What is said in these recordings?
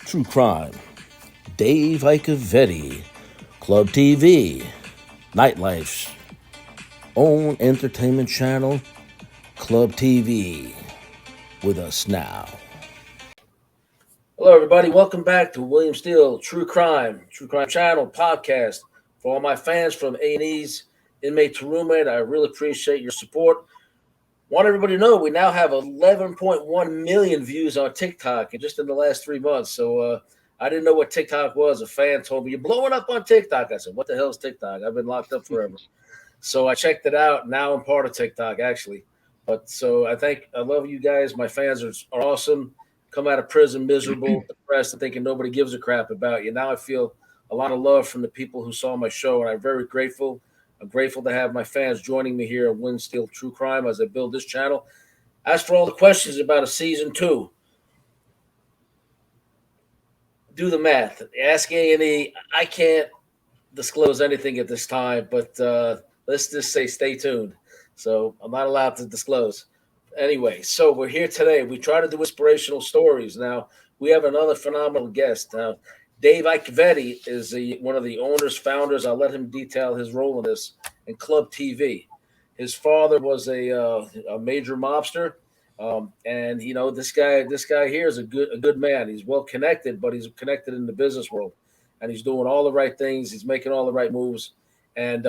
True Crime, Dave Icovetti, Club TV, Nightlife's own entertainment channel, Club TV. With us now. Hello, everybody. Welcome back to William Steele True Crime Channel podcast. For all my fans from A&E's Inmate to Roommate, I really appreciate your support. Want everybody to know we now have 11.1 million views on TikTok just in the last 3 months. So I didn't know what TikTok was. A fan told me, "You're blowing up on TikTok." I said, "What the hell is TikTok? I've been locked up forever." So I checked it out. Now I'm part of TikTok, actually. But so I love you guys. My fans are awesome. Come out of prison miserable, depressed, and thinking nobody gives a crap about you. Now I feel a lot of love from the people who saw my show, and I'm very grateful. I'm grateful to have my fans joining me here at William Steele True Crime as I build this channel. As for all the questions about a season 2, do the math. Ask A&E. I can't disclose anything at this time, but let's just say stay tuned. So I'm not allowed to disclose. Anyway, so we're here today. We try to do inspirational stories. Now, we have another phenomenal guest. Now, Dave Icovetti is one of the owners, founders. I'll let him detail his role in this in Club TV. His father was a major mobster, and you know this guy here is a good man. He's well connected, but he's connected in the business world, and he's doing all the right things. He's making all the right moves, and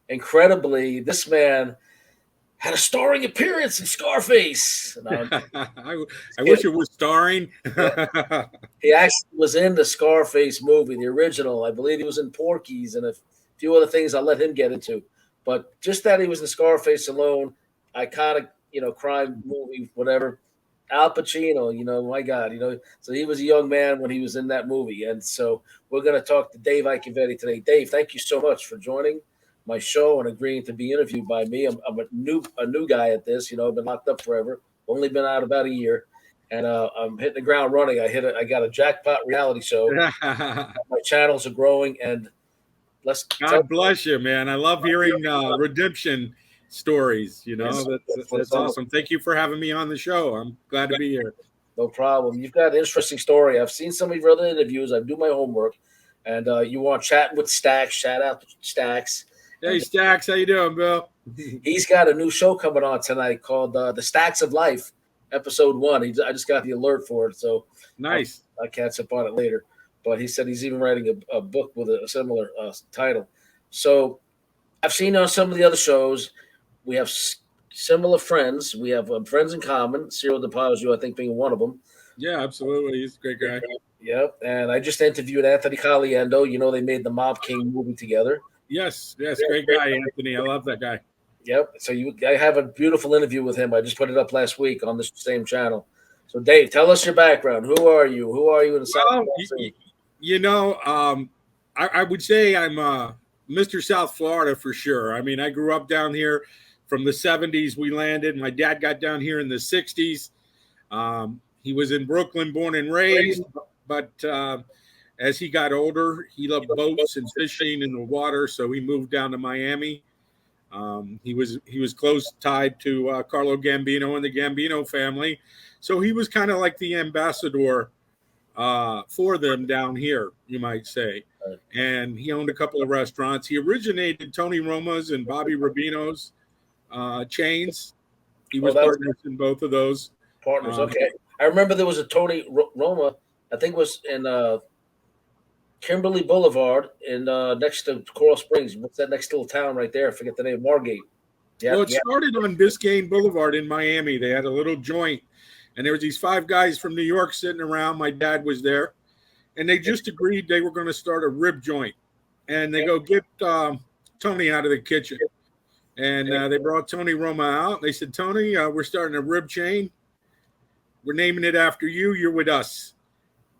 incredibly, this man had a starring appearance in Scarface. I wish it was starring. He actually was in the Scarface movie, the original. I believe he was in Porky's and a few other things I'll let him get into. But just that he was in Scarface alone, iconic, crime movie, whatever. Al Pacino, my God, So he was a young man when he was in that movie. And so we're going to talk to Dave Icovetti today. Dave, thank you so much for joining my show and agreeing to be interviewed by me. I'm a new guy at this. I've been locked up forever. Only been out about a year, and I'm hitting the ground running. I got a jackpot reality show. My channels are growing, and God bless you, man. I love hearing redemption stories. That's awesome. Thank you for having me on the show. I'm glad to be here. No problem. You've got an interesting story. I've seen some of your other interviews. I do my homework, and you want chatting with Stacks. Shout out to Stacks. Hey, Stacks, how you doing, Bill? He's got a new show coming on tonight called The Stacks of Life, Episode 1. I just got the alert for it, so nice. I'll catch up on it later. But he said he's even writing a book with a similar title. So I've seen on some of the other shows, we have similar friends. We have friends in common, Cyril DePazio, I think, being one of them. Yeah, absolutely. He's a great guy. Yep, and I just interviewed Anthony Caliendo. They made the Mob King movie together. Yes, great guy, Anthony. I love that guy. Yep. So I have a beautiful interview with him. I just put it up last week on this same channel. So Dave, tell us your background. Who are you? Who are you in the South? I would say I'm Mr. South Florida for sure. I mean, I grew up down here from the 70s. We landed. My dad got down here in the 60s. He was in Brooklyn, born and raised, but as he got older, he loved boats and fishing in the water, so he moved down to Miami. He was close tied to Carlo Gambino and the Gambino family, so he was kind of like the ambassador for them down here, you might say. And he owned a couple of restaurants. He originated Tony Roma's and Bobby Rubino's chains. He was partners in both of those. Partners, okay. I remember there was a Tony Roma, I think it was in Kimberly Boulevard in next to Coral Springs. What's that next little town right there? I forget the name. Margate. Yeah, well, it started on Biscayne Boulevard in Miami. They had a little joint, and there was these 5 guys from New York sitting around. My dad was there, and they just agreed they were going to start a rib joint. And they go, get Tony out of the kitchen. And they brought Tony Roma out. They said, Tony, we're starting a rib chain. We're naming it after you. You're with us.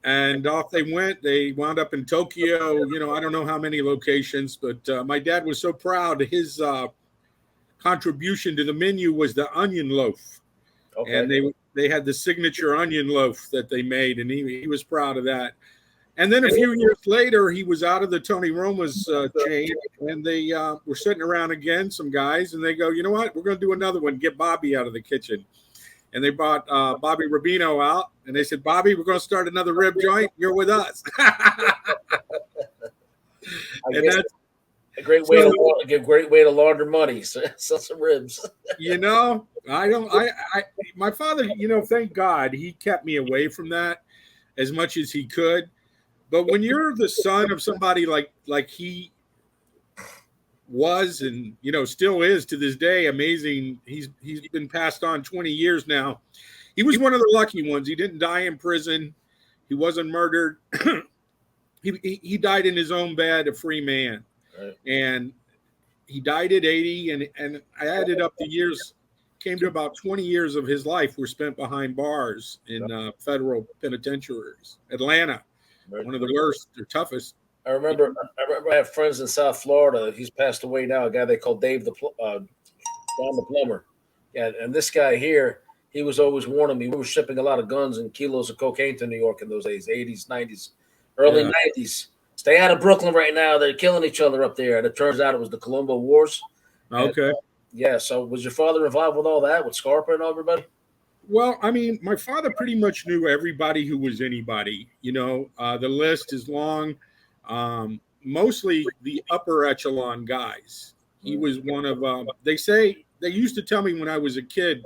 And off they went. They wound up in Tokyo. I don't know how many locations, but my dad was so proud. His contribution to the menu was the onion loaf. Okay. And they had the signature onion loaf that they made, and he was proud of that. And then a few years later, he was out of the Tony Roma's chain, and they were sitting around again, some guys, and they go, you know what? We're going to do another one. Get Bobby out of the kitchen. and they brought Bobby Rubino out, and they said, "Bobby, we're going to start another rib joint. You're with us." And that's a great way to launder money. So sell some ribs. My father, thank God he kept me away from that as much as he could. But when you're the son of somebody like he was, and still is to this day, amazing. He's been passed on 20 years now. He was one of the lucky ones. He didn't die in prison. He wasn't murdered. He died in his own bed, a free man. Right. And he died at 80, and I added up the years, came to about 20 years of his life were spent behind bars in federal penitentiaries. Atlanta, one of the worst or toughest. I remember I have friends in South Florida. He's passed away now, a guy they call Dave the Plumber. Yeah, and this guy here, he was always warning me. We were shipping a lot of guns and kilos of cocaine to New York in those days, 80s, 90s, early 90s. Stay out of Brooklyn right now. They're killing each other up there. And it turns out it was the Colombo Wars. Okay. And, so was your father involved with all that, with Scarpa and everybody? Well, I mean, my father pretty much knew everybody who was anybody. The list is long. Mostly the upper echelon guys. He was one of they used to tell me when I was a kid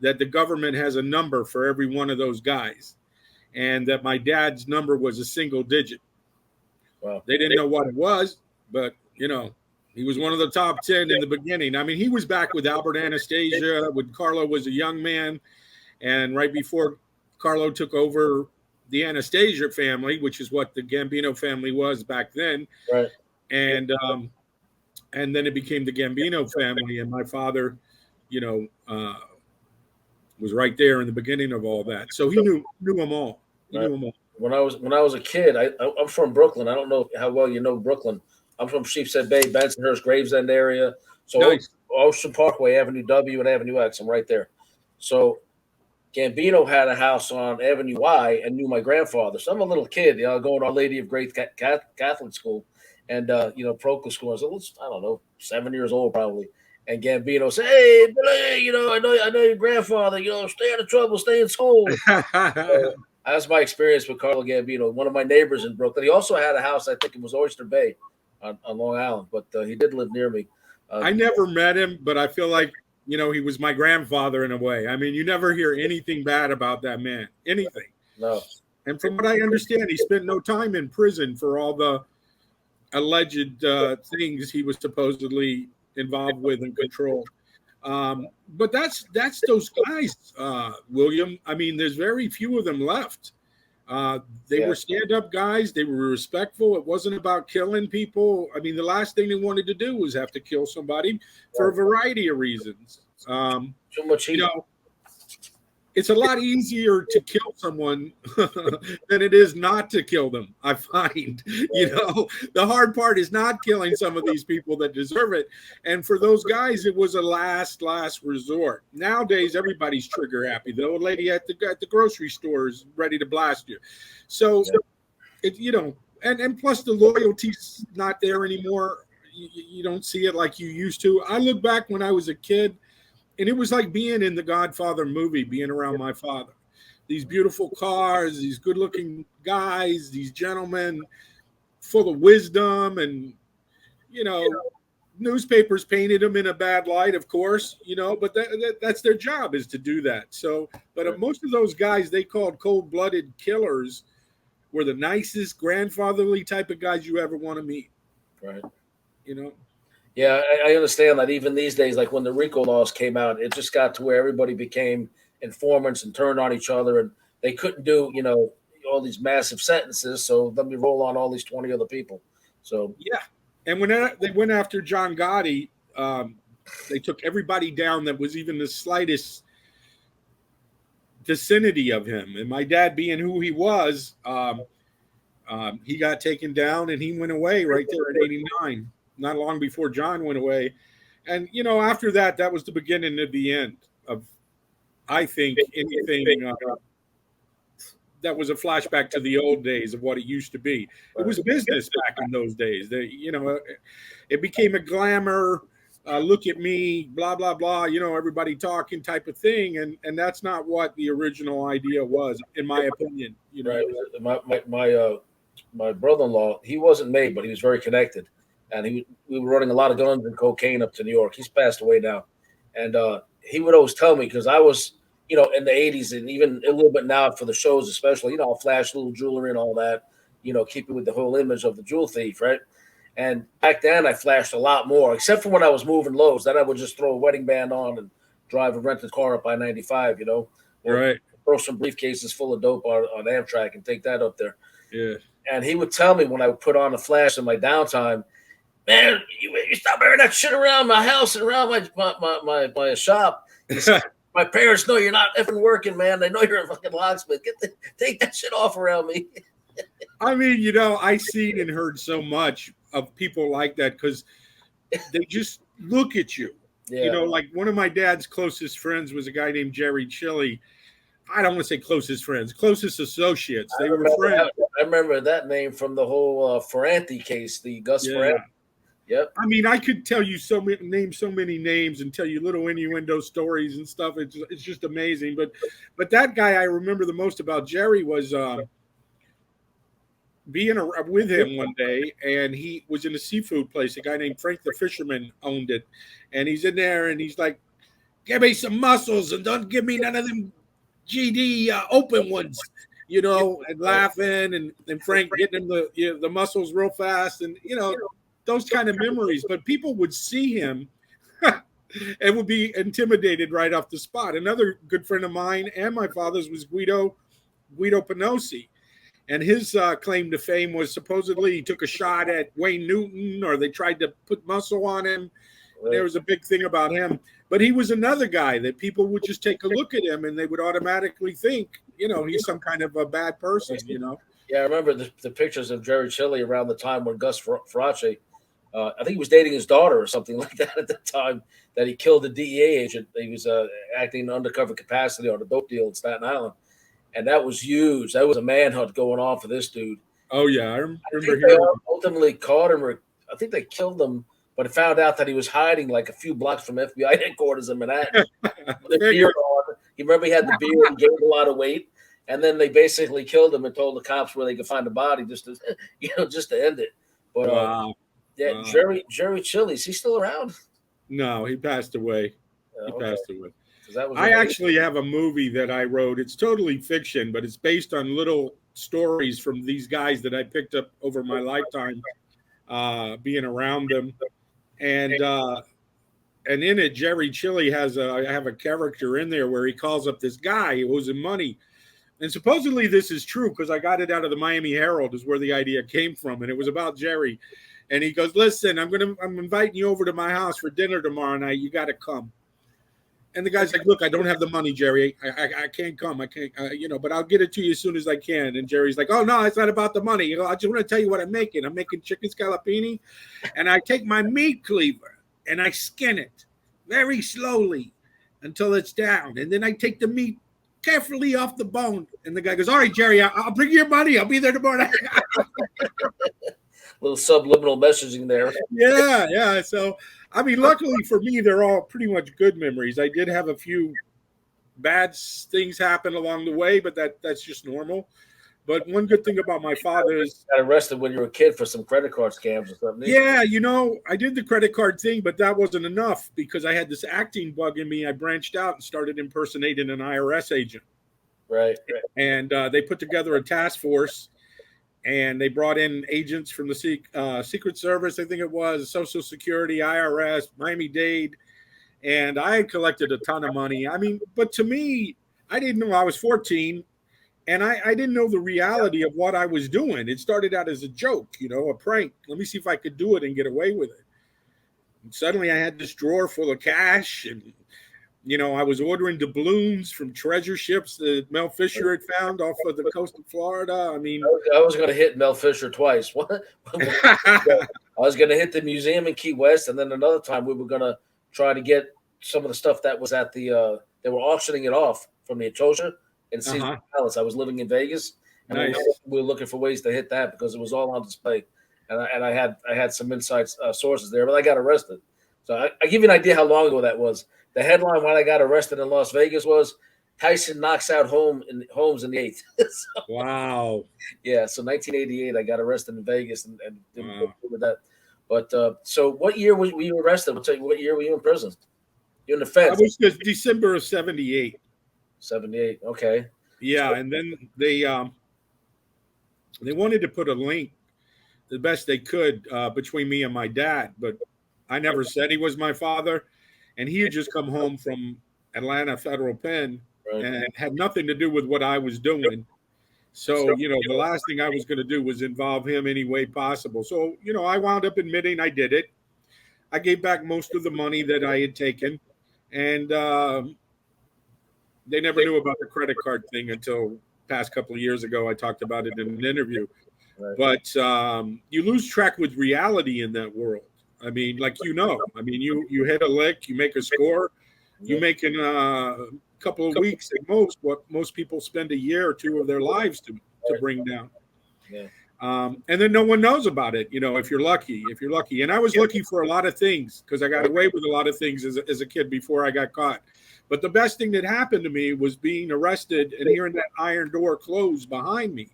that the government has a number for every one of those guys, and that my dad's number was a single digit. Well, they didn't know what it was, but he was one of the top 10 in the beginning. I mean, he was back with Albert Anastasia when Carlo was a young man, and right before Carlo took over the Anastasia family, which is what the Gambino family was back then. Right. And then it became the Gambino family. And my father, was right there in the beginning of all that. So he knew them all. He knew them all. When I was a kid, I'm from Brooklyn. I don't know how well you know Brooklyn. I'm from Sheepshead Bay, Bensonhurst, Gravesend area. So nice. Ocean Parkway, Avenue W and Avenue X. I'm right there. So Gambino had a house on Avenue Y and knew my grandfather. So I'm a little kid, going to Our Lady of Great Catholic School and, Procol School. I was, I don't know, 7 years old probably. And Gambino said, "Hey, Billy, I know your grandfather, stay out of trouble, stay in school." So that's my experience with Carlo Gambino, one of my neighbors in Brooklyn. He also had a house, I think it was Oyster Bay on Long Island, but he did live near me. I never met him, but I feel like, he was my grandfather in a way. I mean, you never hear anything bad about that man, anything. No. And from what I understand, he spent no time in prison for all the alleged things he was supposedly involved with and control. But that's those guys, William. I mean, there's very few of them left. They were stand-up guys. They were respectful. It wasn't about killing people. I mean, the last thing they wanted to do was have to kill somebody for a variety of reasons. Too much heat. It's a lot easier to kill someone than it is not to kill them, I find. The hard part is not killing some of these people that deserve it. And for those guys, it was a last resort. Nowadays, everybody's trigger happy. The old lady at the grocery store is ready to blast you. So, and plus the loyalty's not there anymore. You don't see it like you used to. I look back when I was a kid, and it was like being in the Godfather movie, being around my father. These beautiful cars, these good-looking guys, these gentlemen full of wisdom, and, newspapers painted them in a bad light, of course, but that's their job, is to do that. So, but most of those guys they called cold-blooded killers were the nicest, grandfatherly type of guys you ever want to meet. Right. Yeah, I understand that even these days, like when the RICO laws came out, it just got to where everybody became informants and turned on each other, and they couldn't do, all these massive sentences. So let me roll on all these 20 other people. So yeah, and when they went after John Gotti, they took everybody down that was even the slightest vicinity of him. And my dad, being who he was, he got taken down, and he went away right there at 89. Not long before John went away. And, after that was the beginning of the end of, I think, anything that was a flashback to the old days of what it used to be. It was business back in those days. It became a glamour. look at me, blah, blah, blah, everybody talking type of thing. And that's not what the original idea was, in my opinion. Right. My brother-in-law, he wasn't made, but he was very connected. And we were running a lot of guns and cocaine up to New York. He's passed away now. And he would always tell me, because I was, in the 80s and even a little bit now for the shows especially, I'll flash little jewelry and all that, keep it with the whole image of the jewel thief, right? And back then I flashed a lot more, except for when I was moving loads. Then I would just throw a wedding band on and drive a rented car up I-95, or right. throw some briefcases full of dope on Amtrak and take that up there. Yeah. And he would tell me when I would put on a flash in my downtime, man, you stop wearing that shit around my house and around my shop. Said, my parents know you're not effing working, man. They know you're a fucking locksmith. Take that shit off around me. I mean, I seen and heard so much of people like that because they just look at you. Yeah. Like one of my dad's closest friends was a guy named Jerry Chili. I don't want to say closest friends, closest associates. They were friends. I remember that name from the whole Ferranti case, the Gus Ferranti. Yep. I mean, I could tell you so many names and tell you little innuendo stories and stuff. It's just amazing. But that guy I remember the most about Jerry was being with him one day, and he was in a seafood place. A guy named Frank the Fisherman owned it, and he's in there, and he's like, "Give me some mussels, and don't give me none of them GD open ones," and laughing, and Frank getting him the mussels real fast, and those kind of memories. But people would see him and would be intimidated right off the spot. Another good friend of mine and my father's was Guido Penosi. And his claim to fame was supposedly he took a shot at Wayne Newton, or they tried to put muscle on him. Right. There was a big thing about him. But he was another guy that people would just take a look at him and they would automatically think, he's some kind of a bad person, Yeah, I remember the pictures of Jerry Chili around the time when Gus Ferranti, I think he was dating his daughter or something like that at the time, that he killed the DEA agent. He was acting in undercover capacity on a dope deal in Staten Island. And that was huge. That was a manhunt going on for this dude. Oh, yeah. I remember they ultimately caught him, or I think they killed him, but it found out that he was hiding like a few blocks from FBI headquarters in Manhattan. The beard on. You remember he had the beard and gained a lot of weight. And then they basically killed him and told the cops where they could find the body just to end it. But wow. Wow. Jerry Chili, is he still around? No, he passed away. He passed away. I actually have a movie that I wrote. It's totally fiction, but it's based on little stories from these guys that I picked up over my lifetime, being around them. And in it, Jerry Chili I have a character in there where he calls up this guy who owes him money. And supposedly this is true because I got it out of the Miami Herald is where the idea came from. And it was about Jerry. And he goes, "Listen, I'm inviting you over to my house for dinner tomorrow night. You got to come." And the guy's like, "Look, I don't have the money, Jerry. I can't come. I can't, but I'll get it to you as soon as I can." And Jerry's like, "Oh, no, it's not about the money. I just want to tell you what I'm making. I'm making chicken scallopini, and I take my meat cleaver and I skin it very slowly until it's down. And then I take the meat carefully off the bone." And the guy goes, "All right, Jerry, I'll bring you your money. I'll be there tomorrow night." Little subliminal messaging there. Yeah. So, I mean, luckily for me, they're all pretty much good memories. I did have a few bad things happen along the way, but that's just normal. But one good thing about my father is got arrested when you were a kid for some credit card scams or something. Yeah, I did the credit card thing, but that wasn't enough because I had this acting bug in me. I branched out and started impersonating an IRS agent. Right. And they put together a task force. And they brought in agents from the Secret Service, I think it was, Social Security, IRS, Miami-Dade. And I had collected a ton of money. I mean, but to me, I didn't know. I was 14, and I didn't know the reality of what I was doing. It started out as a joke, a prank. Let me see if I could do it and get away with it. And suddenly I had this drawer full of cash, and I was ordering doubloons from treasure ships that Mel Fisher had found off of the coast of Florida. I mean, I was going to hit Mel Fisher twice. I was going to hit the museum in Key West, and then another time we were going to try to get some of the stuff that was at the they were auctioning it off from the Etosha in Caesar Palace. I was living in Vegas, and nice. we were looking for ways to hit that because it was all on display, and I had some inside sources there, but I got arrested. So I give you an idea how long ago that was. The headline when I got arrested in Las Vegas was Tyson knocks out Holmes in the eighth. So, Wow. yeah, so 1988, I got arrested in Vegas and didn't Wow. go with that. But so what year were you arrested? What year were you in prison? You're in the I feds. was just December of 78. 78. Okay. Yeah, and then they wanted to put a link the best they could between me and my dad, but I never said he was my father, and he had just come home from Atlanta Federal Pen and had nothing to do with what I was doing. So, the last thing I was going to do was involve him any way possible. So, I wound up admitting I did it. I gave back most of the money that I had taken, and they never knew about the credit card thing until past couple of years ago. I talked about it in an interview. Right. But you lose track with reality in that world. I mean, you hit a lick, you make a score, you make in a couple of weeks at most what most people spend a year or two of their lives to bring down. Yeah. And then no one knows about it, if you're lucky. And I was lucky for a lot of things because I got away with a lot of things as a kid before I got caught. But the best thing that happened to me was being arrested and hearing that iron door close behind me.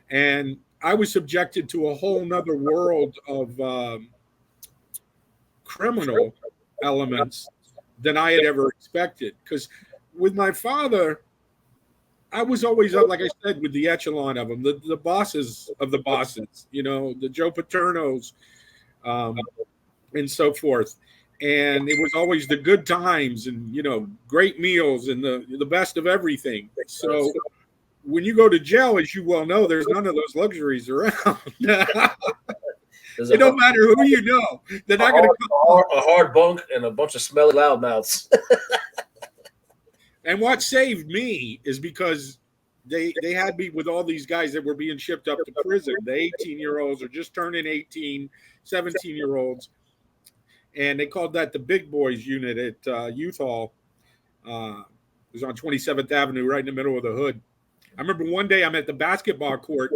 And I was subjected to a whole nother world of criminal elements than I had ever expected. Because with my father, I was always up, like I said, with the echelon of them, the bosses of the bosses, the Joe Paternos and so forth. And it was always the good times and, great meals and the best of everything. So when you go to jail, as you well know, there's none of those luxuries around. It don't matter who you know. They're not going to come a hard bunk and a bunch of smelly loudmouths. And what saved me is because they had me with all these guys that were being shipped up to prison. The 18-year-olds are just turning 18, 17-year-olds. And they called that the big boys unit at Youth Hall. It was on 27th Avenue, right in the middle of the hood. I remember one day I'm at the basketball court,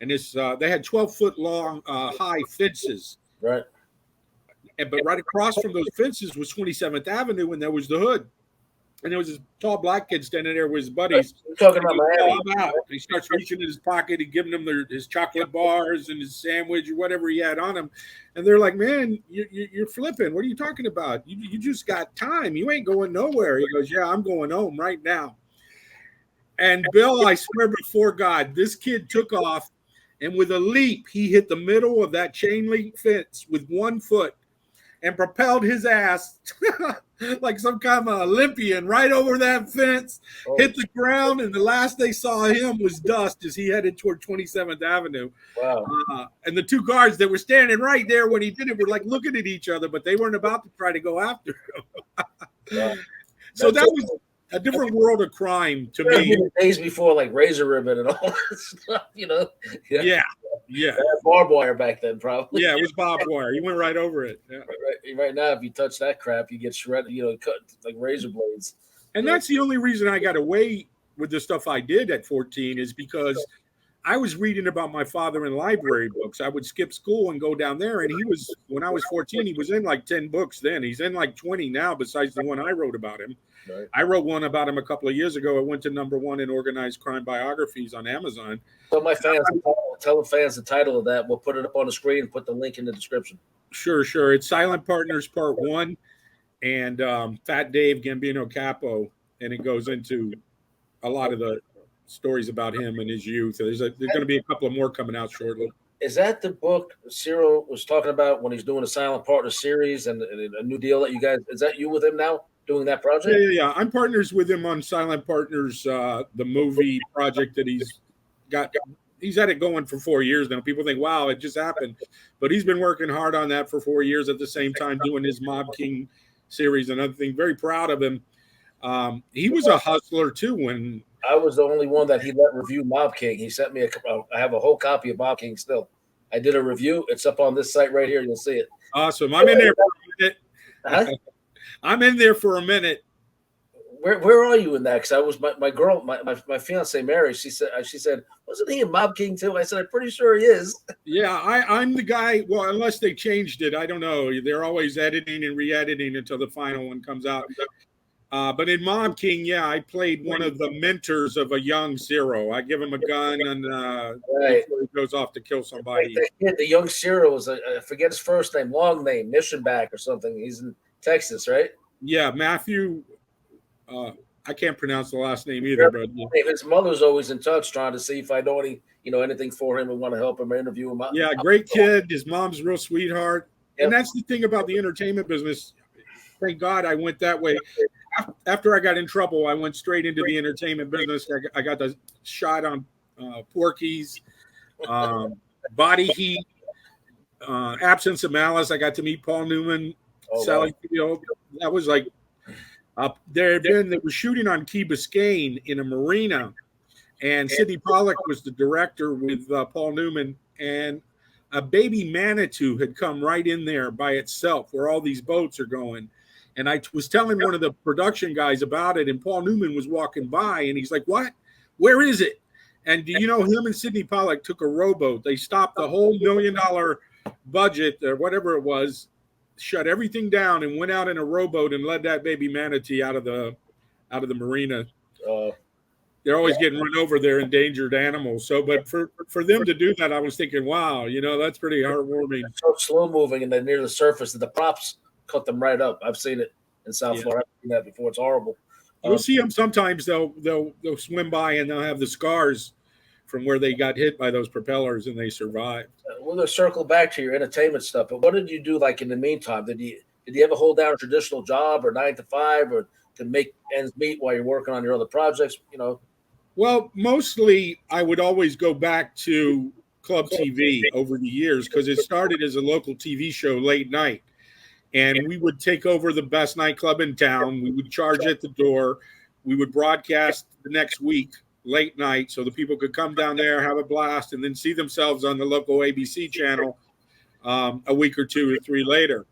and they had 12-foot long high fences. Right. But right across from those fences was 27th Avenue, and there was the hood. And there was this tall black kid standing there with his buddies. You're talking about Miami. He starts reaching in his pocket and giving them his chocolate bars and his sandwich or whatever he had on him. And they're like, man, you're flipping. What are you talking about? You just got time. You ain't going nowhere. He goes, yeah, I'm going home right now. And Bill, I swear before God, this kid took off. And with a leap, he hit the middle of that chain link fence with one foot and propelled his ass like some kind of Olympian right over that fence, hit the ground, and the last they saw him was dust as he headed toward 27th Avenue. Wow. And the two guards that were standing right there when he did it were like looking at each other, but they weren't about to try to go after him. Wow. So that was a different world of crime to me. Days before, like razor ribbon and all that stuff, Yeah. Barbed wire back then, probably. Yeah, it was barbed wire. You went right over it. Yeah. Right now, if you touch that crap, you get shredded, cut like razor blades. And that's the only reason I got away with the stuff I did at 14 is because I was reading about my father in library books. I would skip school and go down there. And when I was 14, he was in like 10 books then. He's in like 20 now, besides the one I wrote about him. Right. I wrote one about him a couple of years ago. It went to #1 in organized crime biographies on Amazon. Tell the fans the title of that. We'll put it up on the screen and put the link in the description. Sure. It's Silent Partners Part 1 and Fat Dave Gambino Capo. And it goes into a lot of the stories about him and his youth. There's going to be a couple of more coming out shortly. Is that the book Cyril was talking about when he's doing a Silent Partner series and a new deal that you guys, is that you with him now doing that project? Yeah. I'm partners with him on Silent Partners, the movie project that he's got. He's had it going for 4 years now. People think, wow, it just happened. But he's been working hard on that for 4 years at the same time doing his Mob King series and other thing. Very proud of him. He was a hustler too when I was the only one that he let review Mob King. He sent me I have a whole copy of Mob King still. I did a review. It's up on this site right here. You'll see it. Awesome. I'm in there for a minute. I'm in there for a minute. Where are you in that? Because I was my girl, my fiance Mary. She said, wasn't he in Mob King too? I said, I'm pretty sure he is. Yeah, I'm the guy. Well, unless they changed it, I don't know. They're always editing and re-editing until the final one comes out. But in Mob King, yeah, I played one of the mentors of a young Zero. I give him a gun and before he goes off to kill somebody. The young Zero was I forget his first name, long name, Nishenback or something. He's in Texas, right? Yeah, Matthew. I can't pronounce the last name either, but his mother's always in touch, trying to see if I know anything for him and want to help him or interview him. Yeah, great kid. His mom's a real sweetheart. Yep. And that's the thing about the entertainment business. Thank God I went that way. After I got in trouble, I went straight into the entertainment business. I got the shot on Porky's, Body Heat, Absence of Malice. I got to meet Paul Newman, Sally Field. That was like they were shooting on Key Biscayne in a marina, and Sidney Pollack was the director with Paul Newman, and a baby Manitou had come right in there by itself where all these boats are going. And I was telling one of the production guys about it, and Paul Newman was walking by, and he's like, what? Where is it? And do you know, him and Sidney Pollack took a rowboat. They stopped the whole $1 million budget or whatever it was, shut everything down, and went out in a rowboat and led that baby manatee out of the marina. They're always getting run over. They're endangered animals. So, but for them to do that, I was thinking, wow, that's pretty heartwarming. It's so slow moving, and then near the surface, the props cut them right up. I've seen it in South Florida. I've seen that before. It's horrible. You'll see them sometimes. They'll swim by and they'll have the scars from where they got hit by those propellers and they survived. We're gonna circle back to your entertainment stuff. But what did you do like in the meantime? Did you ever hold down a traditional job or 9 to 5 or to make ends meet while you're working on your other projects? Well, mostly I would always go back to Club TV over the years because it started as a local TV show late night. And we would take over the best nightclub in town. We would charge at the door. We would broadcast the next week, late night, so the people could come down there, have a blast, and then see themselves on the local ABC channel a week or 2 or 3 later.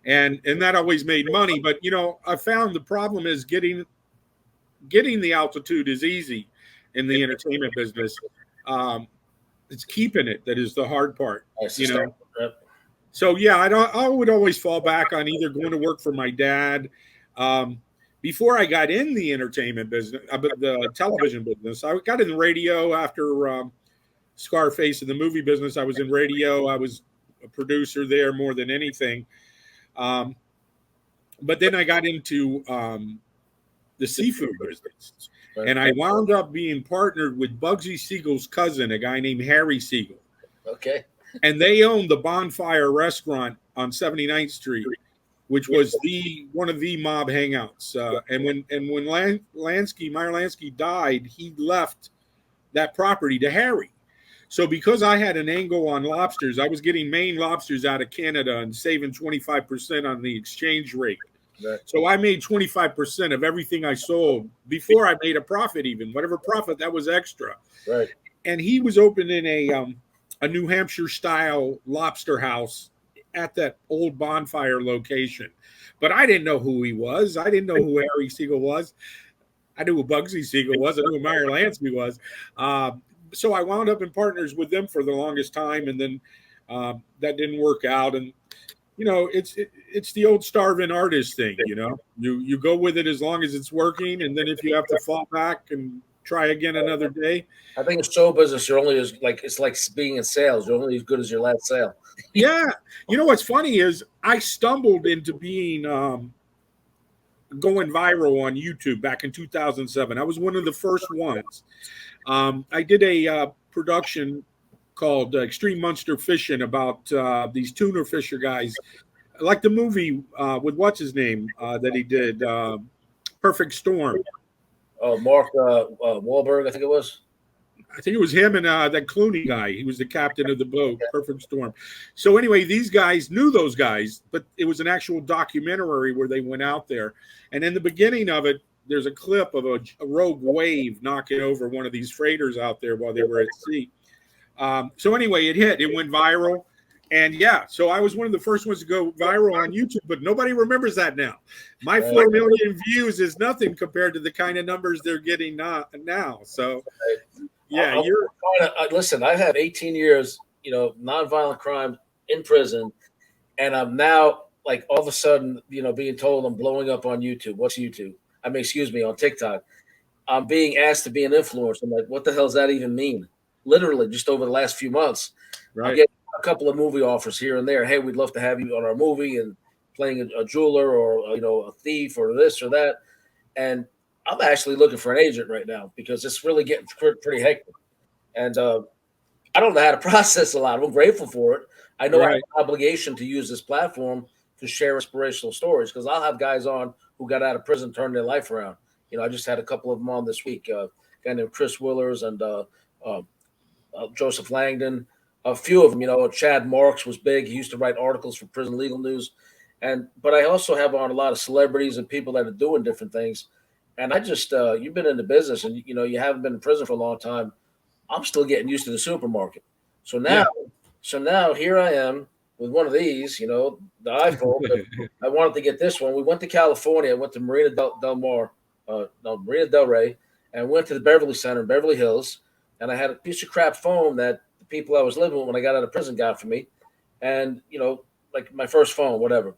And that always made money. But, I found the problem is getting the altitude is easy in the entertainment business. It's keeping it that is the hard part, So, yeah, I would always fall back on either going to work for my dad. Before I got in the entertainment business, the television business, I got in the radio after Scarface in the movie business. I was in radio. I was a producer there more than anything. But then I got into the seafood business. And I wound up being partnered with Bugsy Siegel's cousin, a guy named Harry Siegel. Okay. And they owned the Bonfire Restaurant on 79th Street, which was one of the mob hangouts. And when Meyer Lansky died, he left that property to Harry. So because I had an angle on lobsters, I was getting Maine lobsters out of Canada and saving 25% on the exchange rate. Right. So I made 25% of everything I sold before I made a profit even. Whatever profit, that was extra. Right. And he was opening a New Hampshire-style lobster house at that old Bonfire location. But I didn't know who he was. I didn't know who Harry Siegel was. I knew who Bugsy Siegel was. I knew who Meyer Lansky was. So I wound up in partners with them for the longest time, and then that didn't work out. And, it's the old starving artist thing, You go with it as long as it's working, and then if you have to fall back and try again another day. I think in show business, you're only it's like being in sales. You're only as good as your last sale. Yeah. What's funny is I stumbled into being going viral on YouTube back in 2007. I was one of the first ones. I did a production called Extreme Monster Fishing about these tuna fisher guys, like the movie with what's his name that he did, Perfect Storm. Oh, Mark Wahlberg, I think it was. I think it was him and that Clooney guy. He was the captain of the boat, Perfect Storm. So anyway, these guys knew those guys, but it was an actual documentary where they went out there. And in the beginning of it, there's a clip of a rogue wave knocking over one of these freighters out there while they were at sea. So anyway, it hit. It went viral. And yeah, so I was one of the first ones to go viral on YouTube, but nobody remembers that now. My 4 million views is nothing compared to the kind of numbers they're getting now. So yeah, listen, I have 18 years, nonviolent crime in prison, and I'm now like all of a sudden, being told I'm blowing up on YouTube. What's YouTube? I mean, excuse me, on TikTok. I'm being asked to be an influencer. I'm like, what the hell does that even mean? Literally, just over the last few months, I'm getting a couple of movie offers here and there. Hey, we'd love to have you on our movie and playing a jeweler or a thief or this or that. And I'm actually looking for an agent right now because it's really getting pretty hectic. And I don't know how to process a lot. I'm grateful for it. I know I have an obligation to use this platform to share inspirational stories because I'll have guys on who got out of prison, turned their life around. I just had a couple of them on this week. A guy named Chris Willers and Joseph Langdon. A few of them, Chad Marks was big. He used to write articles for Prison Legal News. But I also have on a lot of celebrities and people that are doing different things. And I just, you've been in the business and, you haven't been in prison for a long time. I'm still getting used to the supermarket. So now here I am with one of these, the iPhone. I wanted to get this one. We went to California. I went to Marina Del Rey, and went to the Beverly Center in Beverly Hills. And I had a piece of crap phone that the people I was living with when I got out of prison got for me. And, like my first phone, whatever.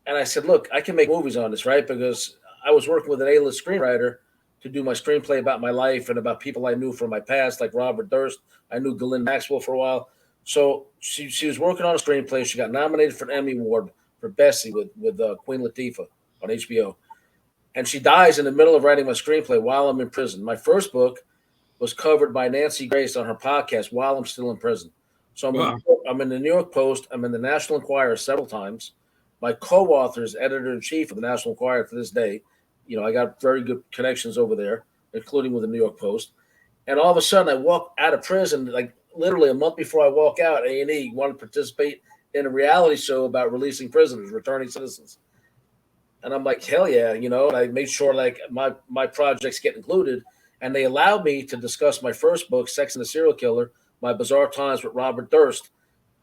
And I said, look, I can make movies on this, right? Because I was working with an A-list screenwriter to do my screenplay about my life and about people I knew from my past, like Robert Durst. I knew Ghislaine Maxwell for a while. So she was working on a screenplay. She got nominated for an Emmy Award for Bessie with Queen Latifah on HBO. And she dies in the middle of writing my screenplay while I'm in prison. My first book was covered by Nancy Grace on her podcast while I'm still in prison. So I'm in the New York Post. I'm in the National Enquirer several times. My co-author is editor-in-chief of the National Enquirer to this day. I got very good connections over there, including with the New York Post. And all of a sudden, I walk out of prison, like literally a month before I walk out, A&E wanted to participate in a reality show about releasing prisoners, returning citizens. And I'm like, hell yeah, and I made sure like my projects get included. And they allowed me to discuss my first book, Sex and the Serial Killer, My Bizarre Times with Robert Durst,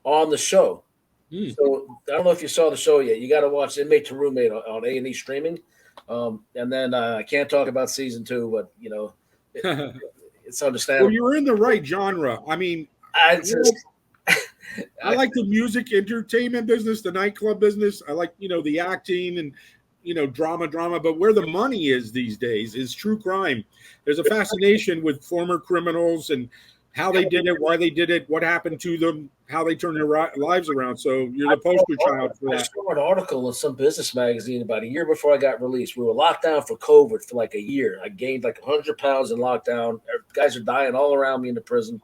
on the show. So I don't know if you saw the show yet. You got to watch Inmate to Roommate on A&E streaming. And then I can't talk about season 2, but, it's understandable. Well, you're in the right genre. I mean, I like the music entertainment business, the nightclub business. I like, the acting and, drama, but where the money is these days is true crime. There's a fascination with former criminals and how they did it, why they did it, what happened to them, how they turned their lives around. So you're the poster child for that. I saw an article in some business magazine about a year before I got released. We were locked down for COVID for like a year. I gained like 100 pounds in lockdown. Guys are dying all around me in the prison.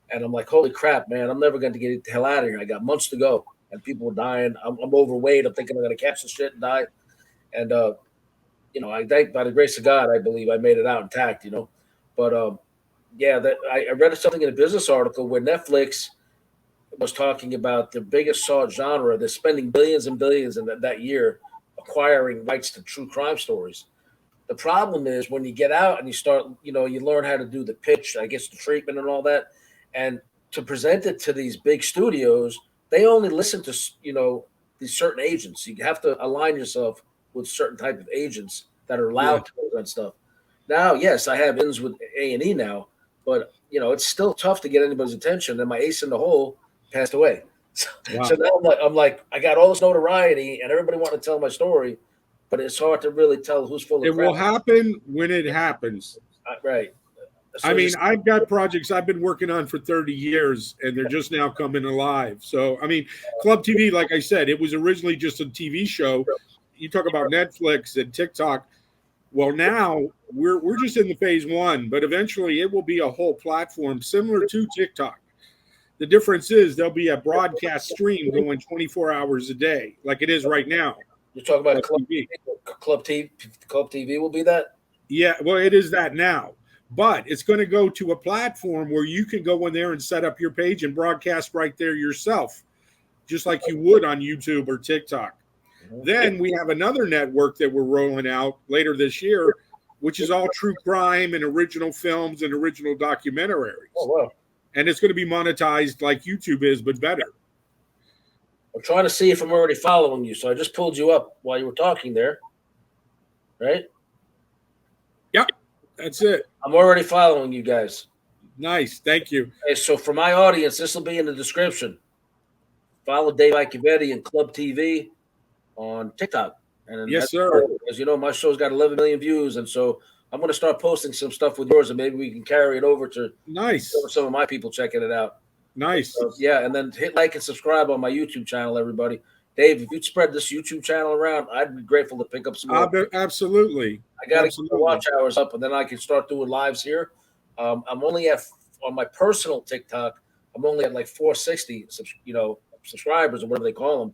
And I'm like, holy crap, man, I'm never going to get the hell out of here. I got months to go. And people were dying. I'm overweight. I'm thinking I'm going to catch the shit and die. And, I thank, by the grace of God, I believe I made it out intact, But, I read something in a business article where Netflix was talking about the biggest genre. They're spending billions and billions in that year acquiring rights to true crime stories. The problem is when you get out and you start, you learn how to do the pitch, I guess the treatment and all that. And to present it to these big studios, they only listen to, these certain agents. You have to align yourself with certain type of agents that are allowed to present stuff. Now, yes, I have ins with A&E now, but, it's still tough to get anybody's attention. And my ace in the hole passed away. So now I'm like, I got all this notoriety and everybody wanting to tell my story, but it's hard to really tell who's full of crap. It will happen when it happens. Right. So I mean, I've got projects I've been working on for 30 years, and they're just now coming alive. So, I mean, Club TV, like I said, it was originally just a TV show. You talk about Netflix and TikTok. Well, now we're just in the phase 1, but eventually it will be a whole platform similar to TikTok. The difference is there'll be a broadcast stream going 24 hours a day, like it is right now. You're talking about Club TV. Club TV will be that? Yeah, well, it is that now. But it's going to go to a platform where you can go in there and set up your page and broadcast right there yourself, just like you would on YouTube or TikTok. Then we have another network that we're rolling out later this year, which is all true crime and original films and original documentaries. Oh, wow. And it's going to be monetized like YouTube is, but better. I'm trying to see if I'm already following you. So I just pulled you up while you were talking there. Right? Yep, that's it. I'm already following you guys. Nice, thank you. Okay, so for my audience, this will be in the description. Follow Dave Icovetti and Club TV on TikTok. And Yes, sir. As you know, my show's got 11 million views, and so I'm going to start posting some stuff with yours, and maybe we can carry it over to some of my people checking it out. Nice. So, yeah, and then hit like and subscribe on my YouTube channel, everybody. Dave, if you'd spread this YouTube channel around, I'd be grateful to pick up some more. Absolutely. I got to get the watch hours up, and then I can start doing lives here. I'm only on my personal TikTok, I'm only at like 460, subscribers or whatever they call them.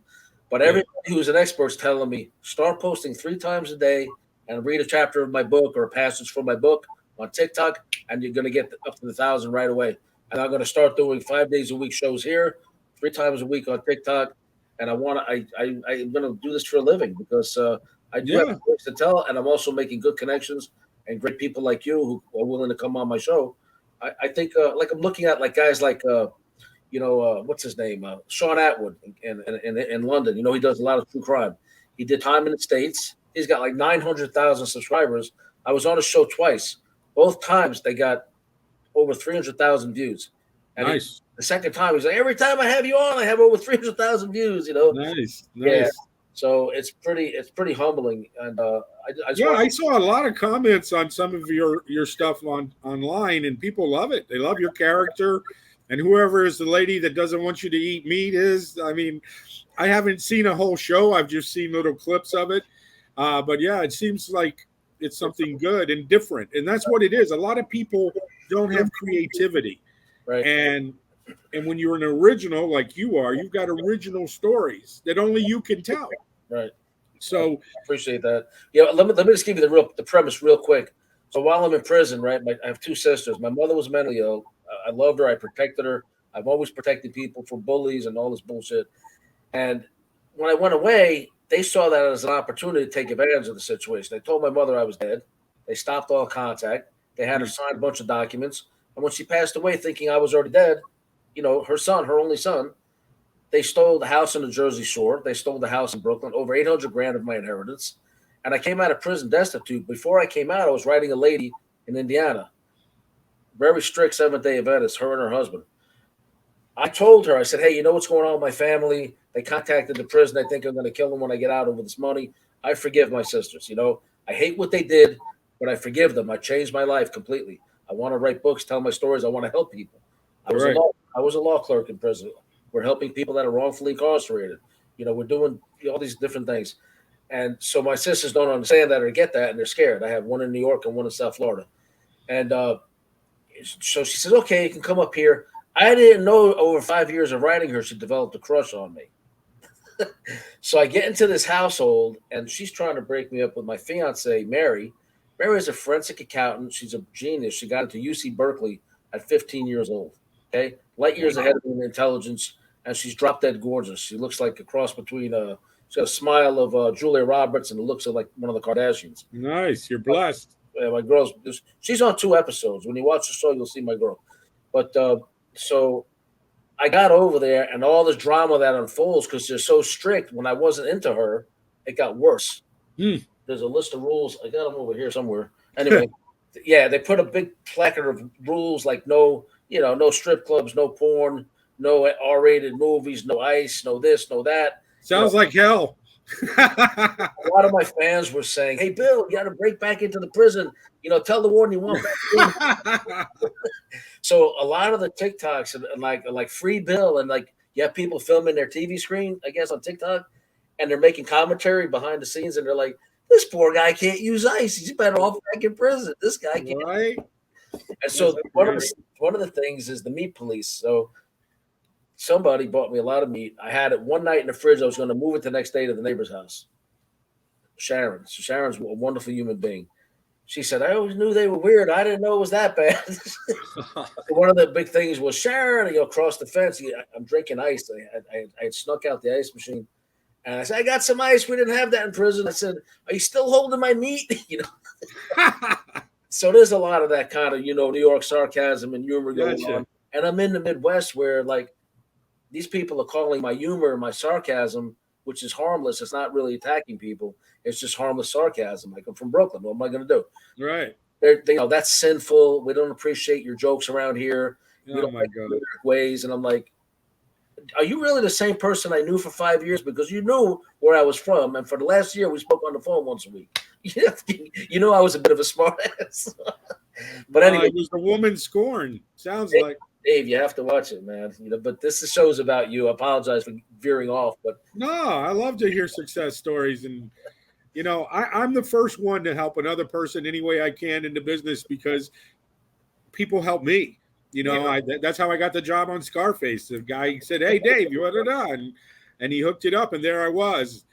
But everybody who's an expert's telling me, start posting 3 times a day and read a chapter of my book or a passage from my book on TikTok, and you're going to get up to 1,000 right away. And I'm going to start doing 5 days a week shows here, 3 times a week on TikTok. And I'm going to do this for a living because I do have stories to tell, and I'm also making good connections and great people like you who are willing to come on my show. I think like I'm looking at like guys like what's his name, Sean Atwood in London. You know, he does a lot of true crime. He did time in the States. He's got like 900,000 subscribers. I was on his show twice. Both times they got over 300,000 views. And nice. The second time he's like, every time I have you on, I have over 300,000 views. You know, nice. Yeah. So it's pretty humbling. And I saw a lot of comments on some of your stuff online, and people love it. They love your character, and whoever is the lady that doesn't want you to eat meat is. I mean, I haven't seen a whole show. I've just seen little clips of it. But yeah, it seems like it's something good and different, and that's what it is. A lot of people don't have creativity, right? And when you're an original like you are, you've got original stories that only you can tell. Right. So I appreciate that. Yeah, let me just give you the premise real quick. So while I'm in prison, right, I have 2 sisters. My mother was mentally ill. I loved her. I protected her. I've always protected people from bullies and all this bullshit. And when I went away, they saw that as an opportunity to take advantage of the situation. They told my mother I was dead. They stopped all contact. They had her sign a bunch of documents. And when she passed away, thinking I was already dead, her only son, they stole the house on the Jersey Shore. They stole the house in Brooklyn, over $800,000 of my inheritance. And I came out of prison destitute. Before I came out, I was writing a lady in Indiana, very strict Seventh-day Adventist, her and her husband. I told her, I said, hey, you know what's going on with my family? They contacted the prison. I think I'm going to kill them when I get out over this money. I forgive my sisters. I hate what they did, but I forgive them. I changed my life completely. I want to write books, tell my stories. I want to help people. I was a law clerk in prison. We're helping people that are wrongfully incarcerated. We're doing all these different things. And so my sisters don't understand that or get that, and they're scared. I have one in New York and one in South Florida. And so she says, okay, you can come up here. I didn't know over 5 years of writing her, she developed a crush on me. So I get into this household, and she's trying to break me up with my fiance, Mary. Mary is a forensic accountant. She's a genius. She got into UC Berkeley at 15 years old. Okay, light years ahead of me in intelligence, and she's drop dead gorgeous. She looks like a cross between she's got a smile of Julia Roberts and the looks of like one of the Kardashians. Nice, you're blessed. My girl's she's on 2 episodes. When you watch the show, you'll see my girl. But so I got over there, and all this drama that unfolds because they're so strict. When I wasn't into her, it got worse. There's a list of rules. I got them over here somewhere. Anyway, yeah, they put a big placard of rules like no strip clubs, no porn, no R-rated movies, no ice, no this, no that. Sounds like hell. A lot of my fans were saying, hey, Bill, you got to break back into the prison. Tell the warden you want back. So a lot of the TikToks and like Free Bill and like you have people filming their TV screen, I guess, on TikTok, and they're making commentary behind the scenes, and they're like, this poor guy can't use ice. He's better off back in prison. This guy can't. Right. And so one of the things is the meat police. So somebody bought me a lot of meat. I had it one night in the fridge. I was going to move it the next day to the neighbor's house. Sharon. So Sharon's a wonderful human being. She said, I always knew they were weird. I didn't know it was that bad. One of the big things was Sharon, across the fence. I'm drinking ice. I had snuck out the ice machine. And I said, I got some ice. We didn't have that in prison. I said, are you still holding my meat? So there's a lot of that kind of, New York sarcasm and humor going on. And I'm in the Midwest where, like, these people are calling my humor and my sarcasm, which is harmless. It's not really attacking people. It's just harmless sarcasm. Like, I'm from Brooklyn. What am I going to do? Right. That's sinful. We don't appreciate your jokes around here. We Oh don't my like God. ways. And I'm like, are you really the same person I knew for 5 years? Because you knew where I was from. And for the last year, we spoke on the phone once a week. You know I was a bit of a smart ass. But anyway. It was the woman scorn. Sounds like. Dave, you have to watch it, man. But this show's about you. I apologize for veering off. But no, I love to hear success stories. And, I'm the first one to help another person any way I can in the business because people help me. That's how I got the job on Scarface. The guy said, "Hey, Dave, you want it on?" And he hooked it up, and there I was.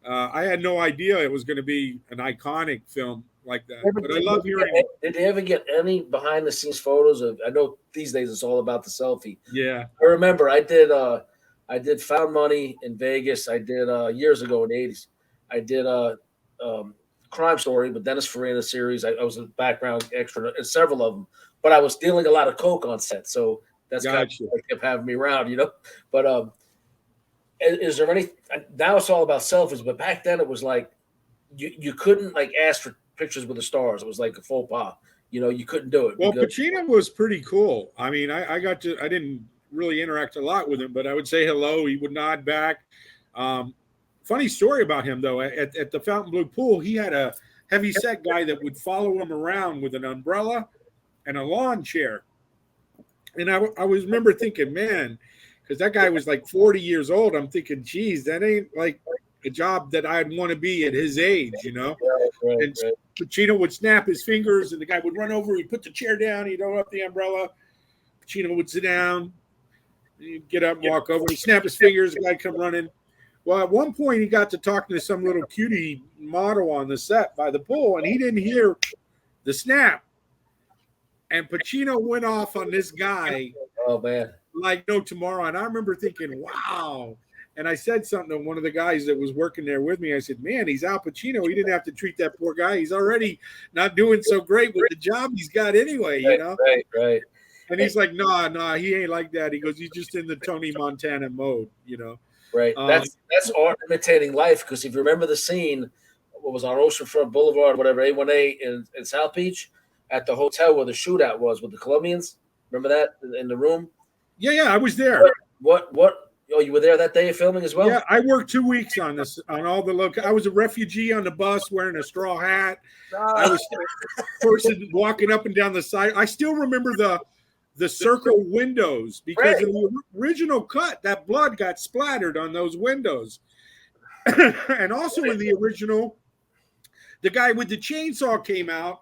I had no idea it was going to be an iconic film like that. But I love hearing. Did they ever get any behind-the-scenes photos of? I know these days it's all about the selfie. Yeah, I remember I did Found Money in Vegas. I did years ago in the 80s. I did Crime Story, but Dennis Farina series. I was a background extra in several of them. But I was dealing a lot of coke on set, so that's kind of what kept having me around, But is there any? Now it's all about selfies, but back then it was like you couldn't like ask for pictures with the stars. It was like a faux pas. You couldn't do it. Well, Pacino was pretty cool. I mean, I didn't really interact a lot with him, but I would say hello. He would nod back. Funny story about him though. At the Fontainebleau pool, he had a heavy set guy that would follow him around with an umbrella and a lawn chair. And I remember thinking, man, because that guy was like 40 years old. I'm thinking, geez, that ain't like a job that I'd want to be at his age, Right, and Pacino would snap his fingers and the guy would run over. He'd put the chair down. He'd open up the umbrella. Pacino would sit down. He'd get up and walk over. He'd snap his fingers. The guy come running. Well, at one point, he got to talking to some little cutie model on the set by the pool, and he didn't hear the snap. And Pacino went off on this guy. Oh, man. Like no tomorrow. And I remember thinking, wow. And I said something to one of the guys that was working there with me. I said, man, he's Al Pacino. He didn't have to treat that poor guy. He's already not doing so great with the job he's got anyway, Right. And he's like, nah, he ain't like that. He goes, he's just in the Tony Montana mode, Right. That's art imitating life. Because if you remember the scene, what was on Oceanfront Boulevard, whatever, A1A in South Beach, at the hotel where the shootout was with the Colombians. Remember that in the room? Yeah, I was there. What? Oh, you were there that day of filming as well? Yeah, I worked 2 weeks on this, on all the I was a refugee on the bus wearing a straw hat. I was a person walking up and down the side. I still remember the circle windows because in the original cut, that blood got splattered on those windows. And also in the original, the guy with the chainsaw came out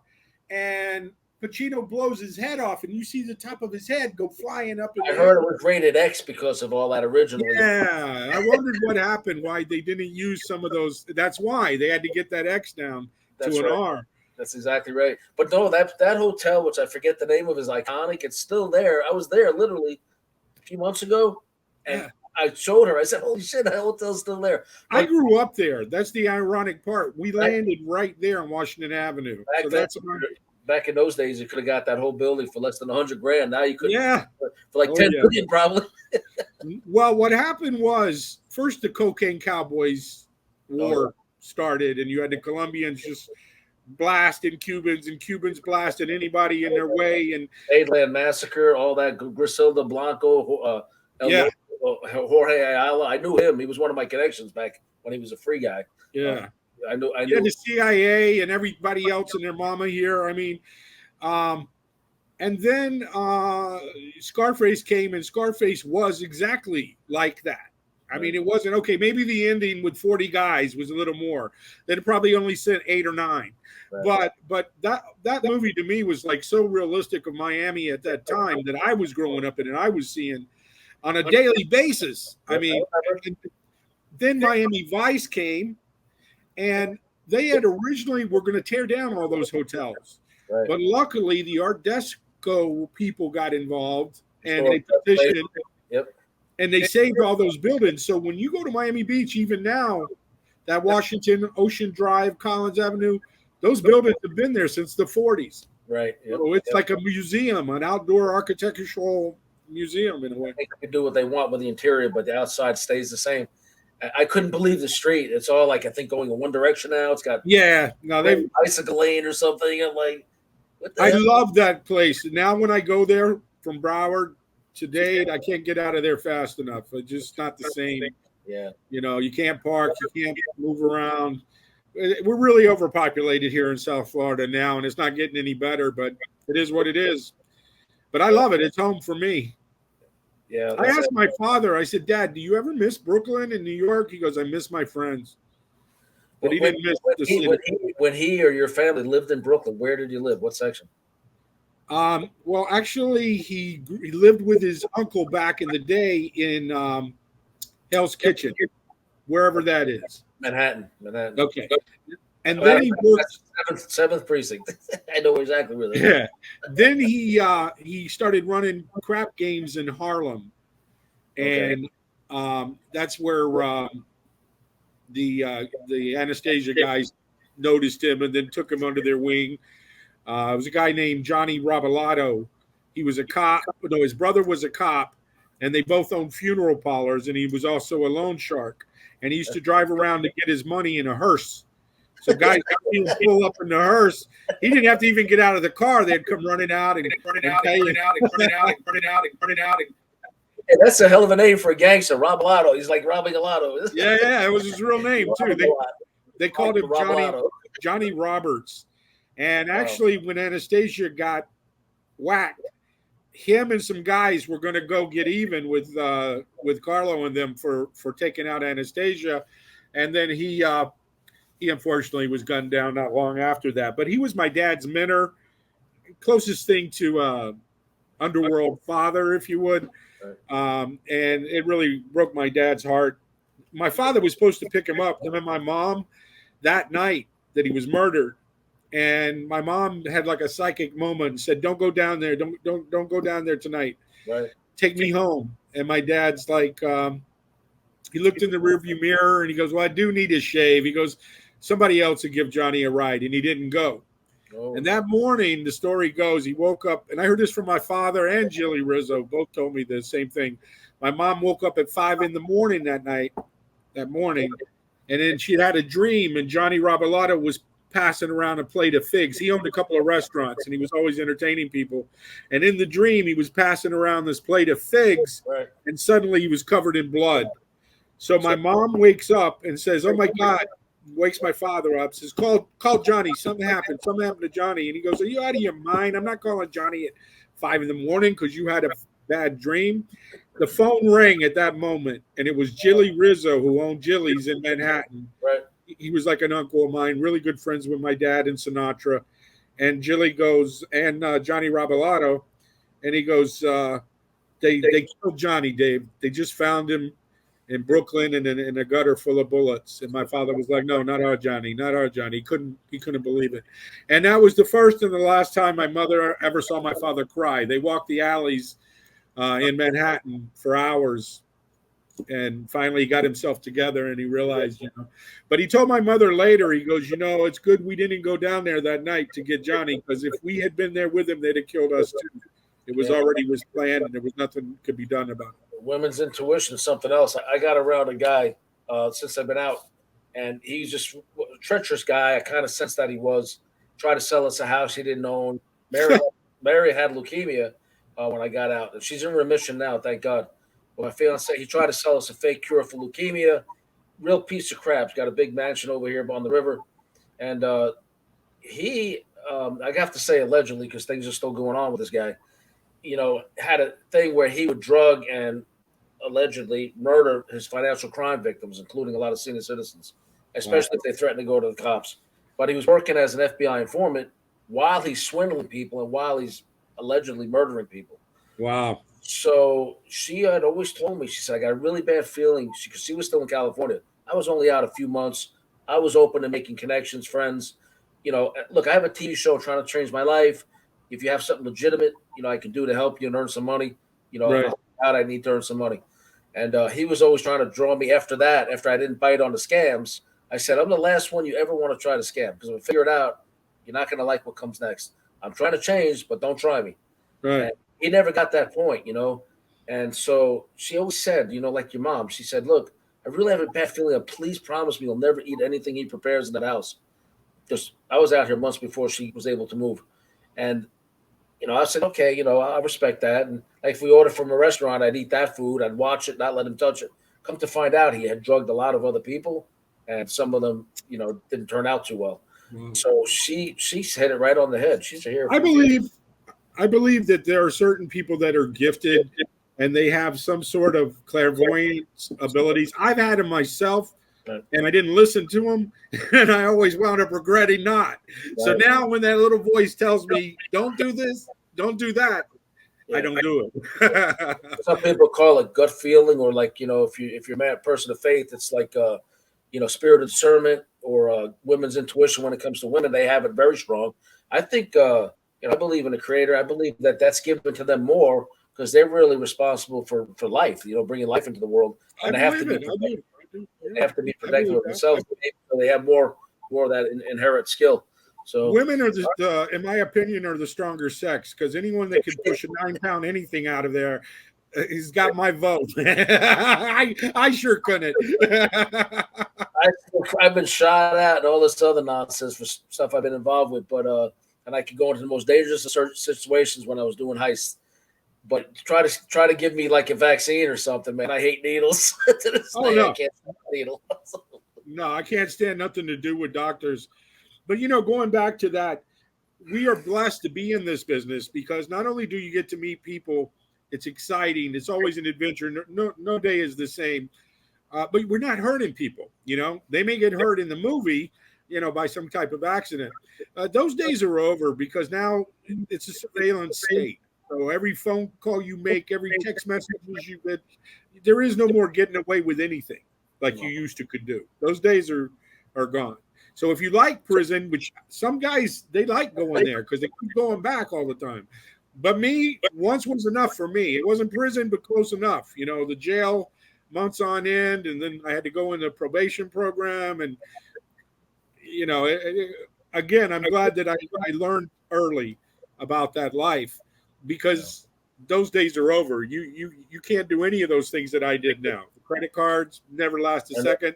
and Pacino blows his head off, and you see the top of his head go flying up. I heard it was rated X because of all that originally. Yeah, I wondered what happened, why they didn't use some of those. That's why they had to get that X down to an R. That's exactly right. But no, that hotel, which I forget the name of, is iconic. It's still there. I was there literally a few months ago, and I showed her. I said, holy shit, that hotel's still there. I grew up there. That's the ironic part. We landed right there on Washington Avenue. Back in those days, you could have got that whole building for less than $100,000. Now you could, for like $10 million probably. Well, what happened was first the cocaine cowboys war started, and you had the Colombians just blasting Cubans, and Cubans blasted anybody in their way, and Aidland massacre, all that. Griselda Blanco, Jorge Ayala. I knew him. He was one of my connections back when he was a free guy. Yeah. I knew the CIA and everybody else and their mama here. I mean, and then Scarface came, and Scarface was exactly like that. I mean, it wasn't okay. Maybe the ending with 40 guys was a little more. They'd probably only sent 8 or 9. Right. But that movie to me was like so realistic of Miami at that time that I was growing up in and I was seeing on a daily basis. I mean, then Miami Vice came. And they had originally were going to tear down all those hotels. Right. But luckily, the Art Deco people got involved and they petitioned and they saved all those buildings. So when you go to Miami Beach, even now, that Washington, Ocean Drive, Collins Avenue, those buildings have been there since the 40s. Right. So it's like a museum, an outdoor architectural museum in a way. They can do what they want with the interior, but the outside stays the same. I couldn't believe the street. It's all like, I think, going in one direction now. It's got bicycle lane or something. I'm like, what the hell? love that place. Now when I go there from Broward to Dade, I can't get out of there fast enough. It's just not the same. Yeah. You know, you can't park, you can't move around. We're really overpopulated here in South Florida now, and it's not getting any better, but it is what it is. But I love it. It's home for me. Yeah. I asked my father, I said, Dad, do you ever miss Brooklyn and New York? He goes, I miss my friends. But he didn't miss the city. When he or your family lived in Brooklyn, where did you live? What section? Well, actually, he lived with his uncle back in the day in Hell's Kitchen, wherever that is. Manhattan. Okay. And then he worked seventh precinct. I know exactly where they are. Yeah. Then he started running crap games in Harlem, and that's where the Anastasia guys noticed him and then took him under their wing. It was a guy named Johnny Rabilato. He was a cop. No, his brother was a cop, and they both owned funeral parlors, and he was also a loan shark. And he used to drive around to get his money in a hearse. So guys would pull up in the hearse. He didn't have to even get out of the car. They'd come running out and running out. Hey, that's a hell of a name for a gangster, Rabilato. He's like robbing a lotto. Yeah, it was his real name too. They called him Johnny Roberts. And actually, when Anastasia got whacked, him and some guys were going to go get even with Carlo and them for taking out Anastasia, and then he unfortunately was gunned down not long after that. But he was my dad's mentor, closest thing to underworld father, if you would, and it really broke my dad's heart. My father was supposed to pick him up, him and my mom, that night that he was murdered. And my mom had like a psychic moment and said, "Don't go down there. Don't go down there tonight. Right. Take me home." And my dad's like, he looked in the rearview mirror and he goes, "Well, I do need a shave." He goes, "Somebody else would give Johnny a ride," and he didn't go. Oh. And that morning, the story goes, he woke up, and I heard this from my father and Jilly Rizzo. Both told me the same thing. My mom woke up at 5 a.m. that morning, and then she had a dream, and Johnny Rabilato was passing around a plate of figs. He owned a couple of restaurants, and he was always entertaining people. And in the dream, he was passing around this plate of figs, right, and suddenly he was covered in blood. So my mom wakes up and says, "Oh my God," wakes my father up, says, call Johnny. Something happened to Johnny. And he goes, "Are you out of your mind? I'm not calling Johnny at 5 a.m. because you had a bad dream." The phone rang at that moment, and it was Jilly Rizzo, who owned Jilly's in Manhattan. Right. He was like an uncle of mine, really good friends with my dad and Sinatra. And Jilly goes, and Johnny Rabilato, and he goes, they killed Johnny, Dave. They just found him in Brooklyn and in a gutter full of bullets. And my father was like, "No, not our Johnny, not our Johnny." He couldn't believe it. And that was the first and the last time my mother ever saw my father cry. They walked the alleys in Manhattan for hours. And finally he got himself together and he realized, but he told my mother later, he goes, "It's good we didn't go down there that night to get Johnny, because if we had been there with him, they'd have killed us too. It was already was planned and there was nothing could be done about it." Women's intuition is something else. I got around a guy since I've been out, and he's just a treacherous guy. I kind of sensed that he was trying to sell us a house he didn't own. Mary had leukemia when I got out, and she's in remission now, thank God. But my fiance, he tried to sell us a fake cure for leukemia. Real piece of crap. He's got a big mansion over here on the river. And he, I have to say allegedly, because things are still going on with this guy, had a thing where he would drug and allegedly murder his financial crime victims, including a lot of senior citizens, especially if they threatened to go to the cops. But he was working as an FBI informant while he's swindling people and while he's allegedly murdering people. Wow. So she had always told me, she said, "I got a really bad feeling," because she was still in California. I was only out a few months. I was open to making connections, friends. Look, I have a TV show trying to change my life. If you have something legitimate, I can do to help you and earn some money. Right. I need to earn some money. And he was always trying to draw me after that. After I didn't bite on the scams, I said, "I'm the last one you ever want to try to scam, because when I figure it out, you're not going to like what comes next. I'm trying to change, but don't try me." Right. And he never got that point, And so she always said, like your mom, she said, look, I really have a bad feeling. Please promise me you'll never eat anything he prepares in that house. Just I was out here months before she was able to move. And, I said, okay, I respect that. And like if we ordered from a restaurant, I'd eat that food. I'd watch it, not let him touch it. Come to find out, he had drugged a lot of other people, and some of them, didn't turn out too well. So she hit it right on the head. She's a hero. I believe that there are certain people that are gifted and they have some sort of clairvoyance abilities. I've had them myself, and I didn't listen to them, and I always wound up regretting not. Right. So now when that little voice tells me, don't do this, don't do that, I don't do it. Some people call it gut feeling, or like, if you're a person of faith, it's like, spirit of discernment, or women's intuition when it comes to women. They have it very strong. I think, I believe in the creator. I believe that that's given to them more because they're really responsible for life, bringing life into the world. And they have to be protective of themselves. So they have more of that inherent skill. So women are in my opinion, are the stronger sex, because anyone that can push a 9-pound anything out of there, he's got my vote. I sure couldn't. I've been shot at and all this other nonsense for stuff I've been involved with, but and I could go into the most dangerous situations when I was doing heists. But try to give me like a vaccine or something, man. I hate needles. No. I can't stand needles. No, I can't stand nothing to do with doctors. But going back to that, we are blessed to be in this business because not only do you get to meet people, it's exciting. It's always an adventure. No day is the same. But we're not hurting people. They may get hurt in the movie, by some type of accident. Those days are over because now it's a surveillance state. So every phone call you make, every text message you get, there is no more getting away with anything like you used to could do. Those days are gone. So if you like prison, which some guys, they like going there because they keep going back all the time. But me, once was enough for me. It wasn't prison, but close enough. The jail months on end, and then I had to go in the probation program. And, again, I'm glad that I learned early about that life because those days are over. You can't do any of those things that I did now. The credit cards never last a second.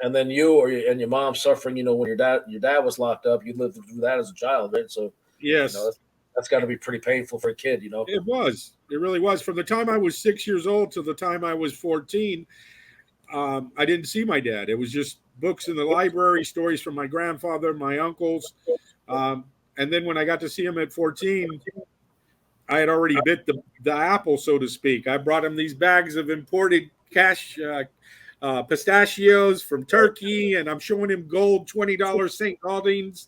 And then you and your mom suffering, when your dad was locked up, you lived through that as a child, right? So yes, that's got to be pretty painful for a kid, It was. It really was. From the time I was 6 years old to the time I was 14, I didn't see my dad. It was just books in the library, stories from my grandfather, my uncles. And then when I got to see him at 14, I had already bit the apple, so to speak. I brought him these bags of imported pistachios from Turkey, and I'm showing him gold $20 St. Gaudens,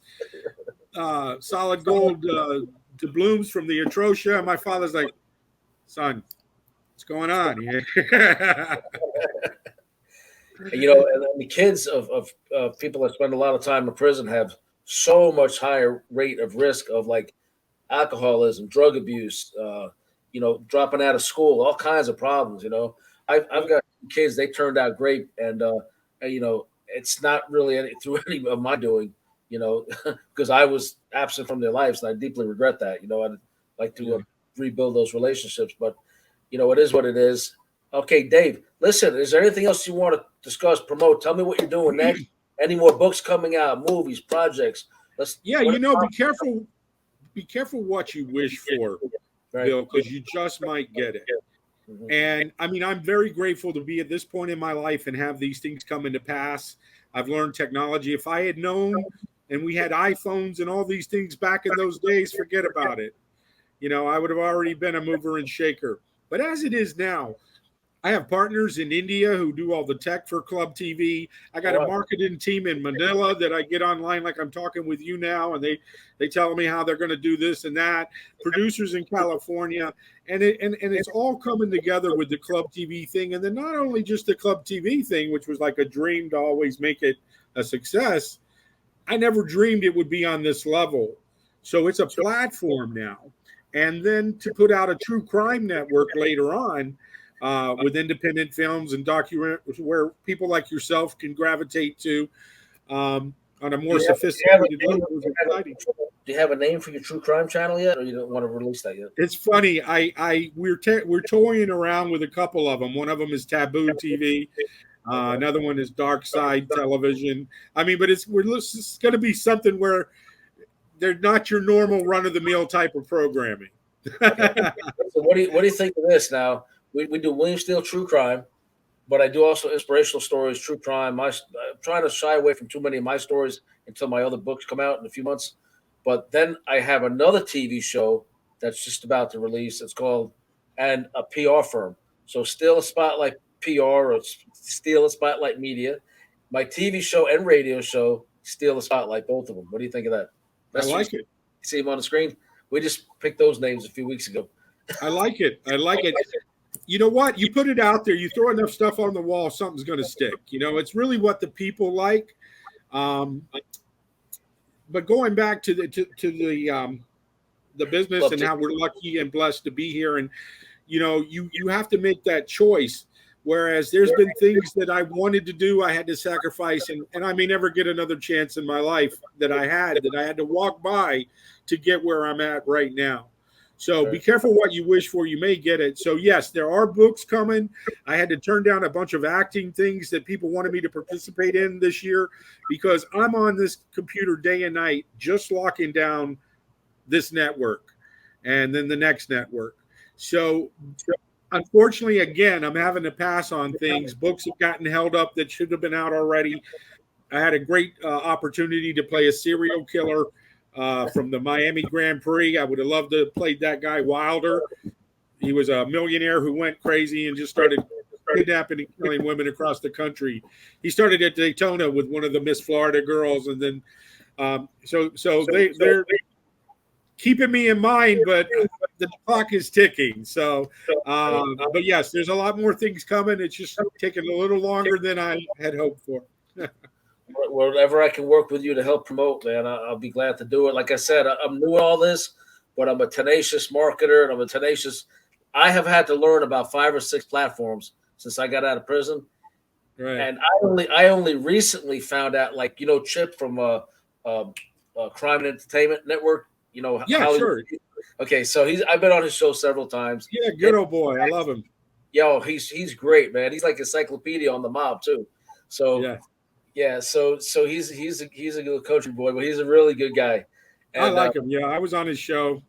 solid gold doubloons from the Atrocia. And my father's like, son, what's going on here? And the kids of people that spend a lot of time in prison have so much higher rate of risk of like alcoholism, drug abuse, dropping out of school, all kinds of problems. I've got kids, they turned out great, and it's not really through any of my doing, because I was absent from their lives, and I deeply regret that. I'd like to rebuild those relationships, but it is what it is. Okay, Dave, listen, is there anything else you want to discuss, promote? Tell me what you're doing next. Any more books coming out, movies, projects? Be careful what you wish for, right, Bill, because you just might get it. Mm-hmm. And I mean, I'm very grateful to be at this point in my life and have these things come into pass. I've learned technology. If I had known and we had iPhones and all these things back in those days, forget about it. I would have already been a mover and shaker. But as it is now, I have partners in India who do all the tech for Club TV. I got a marketing team in Manila that I get online like I'm talking with you now, and they tell me how they're going to do this and that. Producers in California, and it's all coming together with the Club TV thing. And then not only just the Club TV thing, which was like a dream to always make it a success, I never dreamed it would be on this level. So it's a platform now. And then to put out a true crime network later on, with independent films and documentaries where people like yourself can gravitate to on a more sophisticated level. Do you have a name for your true crime channel yet, or you don't want to release that yet? It's funny. We're toying around with a couple of them. One of them is Taboo TV. Another one is Dark Side Television. I mean, but it's going to be something where they're not your normal run of the mill type of programming. Okay. So what do you think of this? Now we do William Steele true crime, but I do also inspirational stories, true crime. I'm trying to shy away from too many of my stories until my other books come out in a few months. But then I have another TV show that's just about to release. It's called and a PR firm. So still a Spotlight PR or Steal a Spotlight Media. My TV show and radio show, Steal a Spotlight, both of them. What do you think of that? I like it. See them on the screen? We just picked those names a few weeks ago. I like it. I like it. You know what? You put it out there, you throw enough stuff on the wall, something's going to stick. You know, it's really what the people like. But going back to the business and how we're lucky and blessed to be here, and you know, you have to make that choice. Whereas there's been things that I wanted to do, I had to sacrifice, and I may never get another chance in my life that I had to walk by to get where I'm at right now. So be careful what you wish for, you may get it. So yes, there are books coming. I had to turn down a bunch of acting things that people wanted me to participate in this year because I'm on this computer day and night, just locking down this network and then the next network. So unfortunately, again, I'm having to pass on things. Books have gotten held up that should have been out already. I had a great opportunity to play a serial killer from the Miami Grand Prix. I would have loved to have played that guy Wilder. He was a millionaire who went crazy and just started kidnapping and killing women across the country. He started at Daytona with one of the Miss Florida girls, and then so they're keeping me in mind, but the clock is ticking. So, but yes, there's a lot more things coming. It's just taking a little longer than I had hoped for. Wherever I can work with you to help promote, man, I'll be glad to do it. Like I said, I'm new at all this, but I'm a tenacious marketer, and I have had to learn about 5 or 6 platforms since I got out of prison. Right. And I only recently found out, like, you know, Chip from Crime and Entertainment Network, you know. Yeah, Hollywood. Sure. Okay, so I've been on his show several times. Yeah, good old boy. I love him. Yo, he's great, man. He's like encyclopedia on the mob too. So yeah, so he's a good country boy, but he's a really good guy. And, I like him. Yeah, I was on his show.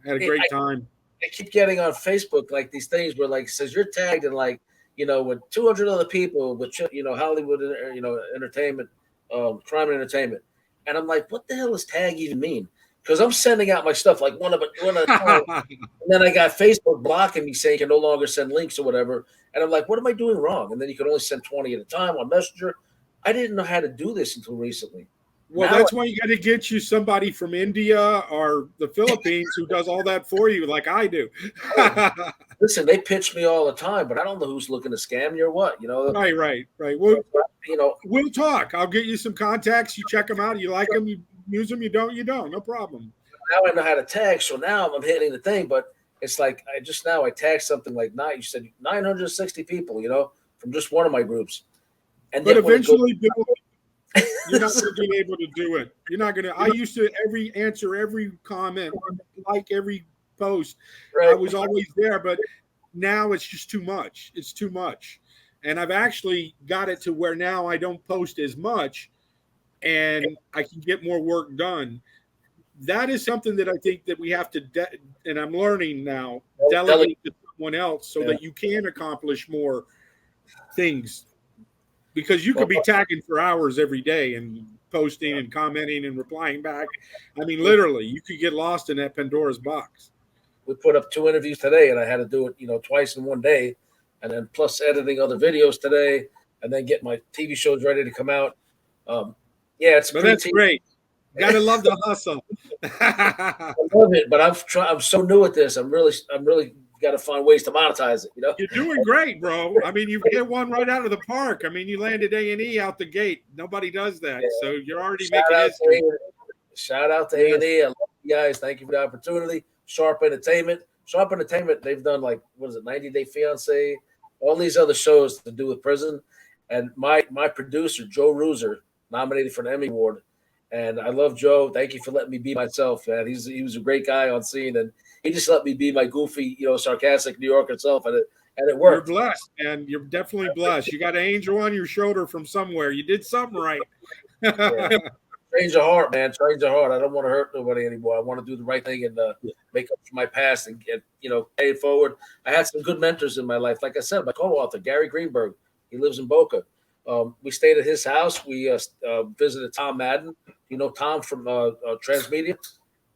Had a great time. I keep getting on Facebook like these things where like it says you're tagged in like, you know, with 200 other people with, you know, Hollywood, you know, entertainment, crime and entertainment, and I'm like, what the hell does tag even mean? Because I'm sending out my stuff like one at a time, and then I got Facebook blocking me saying you can no longer send links or whatever, and I'm like, what am I doing wrong? And then you can only send 20 at a time on Messenger. I didn't know how to do this until recently. Well, that's why you got to get you somebody from India or the Philippines who does all that for you, like I do. Listen, they pitch me all the time, but I don't know who's looking to scam you or what. You know. Right. Well, you know, we'll talk. I'll get you some contacts. You check them out. You like them. You use them. You don't. No problem. Now I know how to tag, so now I'm hitting the thing. But it's like I tagged something like you said 960 people. You know, from just one of my groups. And but eventually, Bill, you're not going to be able to do it. You're not going to. I used to answer every comment, like every post. Right. I was always there, but now it's just too much. It's too much. And I've actually got it to where now I don't post as much and I can get more work done. That is something that I think that we have to, and I'm learning now, delegate to someone else so that you can accomplish more things. Because you could be tagging for hours every day and posting and commenting and replying back. I mean, literally, you could get lost in that Pandora's box. We put up 2 interviews today, and I had to do it, you know, twice in one day, and then plus editing other videos today, and then get my TV shows ready to come out. That's great. Gotta love the hustle. I love it, but I'm so new at this. I'm really got to find ways to monetize it. You know, you're doing great, bro. I mean, you hit one right out of the park. I mean, you landed A&E out the gate. Nobody does that, so you're already making history. Shout out to A&E. I love you guys. Thank you for the opportunity. Sharp Entertainment. They've done like 90 Day Fiancé, all these other shows to do with prison. And my producer Joe Ruzer, nominated for an Emmy Award, And I love Joe. Thank you for letting me be myself, man. He was a great guy on scene, and he just let me be my goofy, sarcastic New Yorker self, and it You're worked. blessed, man. You're definitely blessed. You got an angel on your shoulder from somewhere. You did something right. Yeah. Change your heart, man. Change your heart. I don't want to hurt nobody anymore. I want to do the right thing and make up for my past and get, pay it forward. I had some good mentors in my life. Like I said, my co-author, Gary Greenberg, he lives in Boca. We stayed at his house. We visited Tom Madden. You know Tom from Transmedia,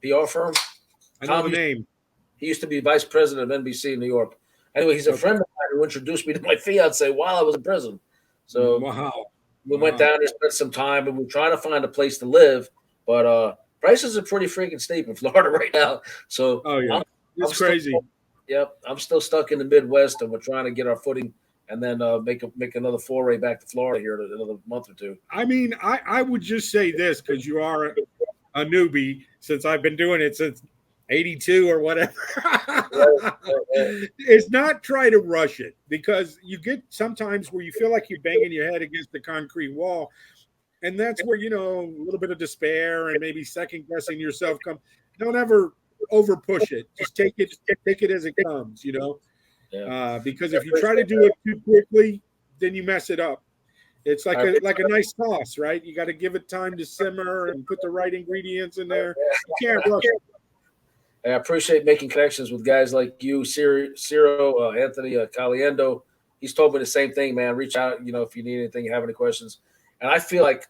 PR firm? I know the name. He used to be vice president of NBC in New York. Anyway, he's a friend of mine who introduced me to my fiance while I was in prison. So wow. We went down there, spent some time, and we're trying to find a place to live. But prices are pretty freaking steep in Florida right now. So it's crazy. I'm still stuck in the Midwest, and we're trying to get our footing and then make another foray back to Florida here in another month or two. I mean, I would just say this because you are a newbie since I've been doing it since 82 or whatever. It's not try to rush it because you get sometimes where you feel like you're banging your head against the concrete wall. And that's where, a little bit of despair and maybe second guessing yourself come. Don't ever over push it. Just take it as it comes, because if you try to do it too quickly, then you mess it up. It's like a nice sauce, right? You got to give it time to simmer and put the right ingredients in there. You can't rush it. I appreciate making connections with guys like you, Ciro, Anthony Caliendo. He's told me the same thing, man. Reach out, if you need anything, you have any questions. And I feel like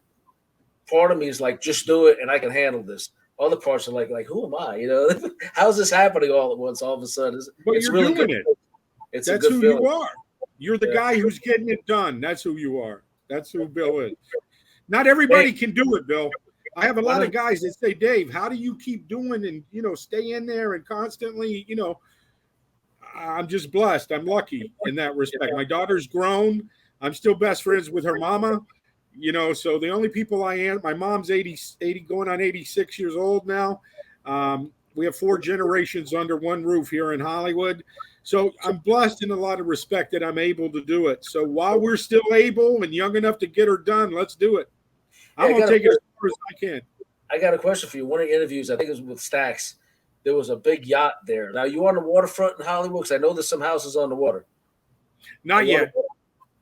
part of me is like, just do it, and I can handle this. Other parts are like who am I? How's this happening all at once, all of a sudden? But you're really doing it. That's who feeling. You are. You're the guy who's getting it done. That's who you are. That's who Bill is. Not everybody can do it, Bill. I have a lot of guys that say, Dave, how do you keep doing and, stay in there and constantly, I'm just blessed. I'm lucky in that respect. My daughter's grown. I'm still best friends with her mama, so the only people I am, my mom's 80 going on 86 years old now. We have 4 generations under one roof here in Hollywood. So I'm blessed in a lot of respect that I'm able to do it. So while we're still able and young enough to get her done, let's do it. I'm going to take it as far as I can. I got a question for you. One of the interviews, I think it was with Stax, there was a big yacht there. Now, you on the waterfront in Hollywood? Because I know there's some houses on the water. Not yet.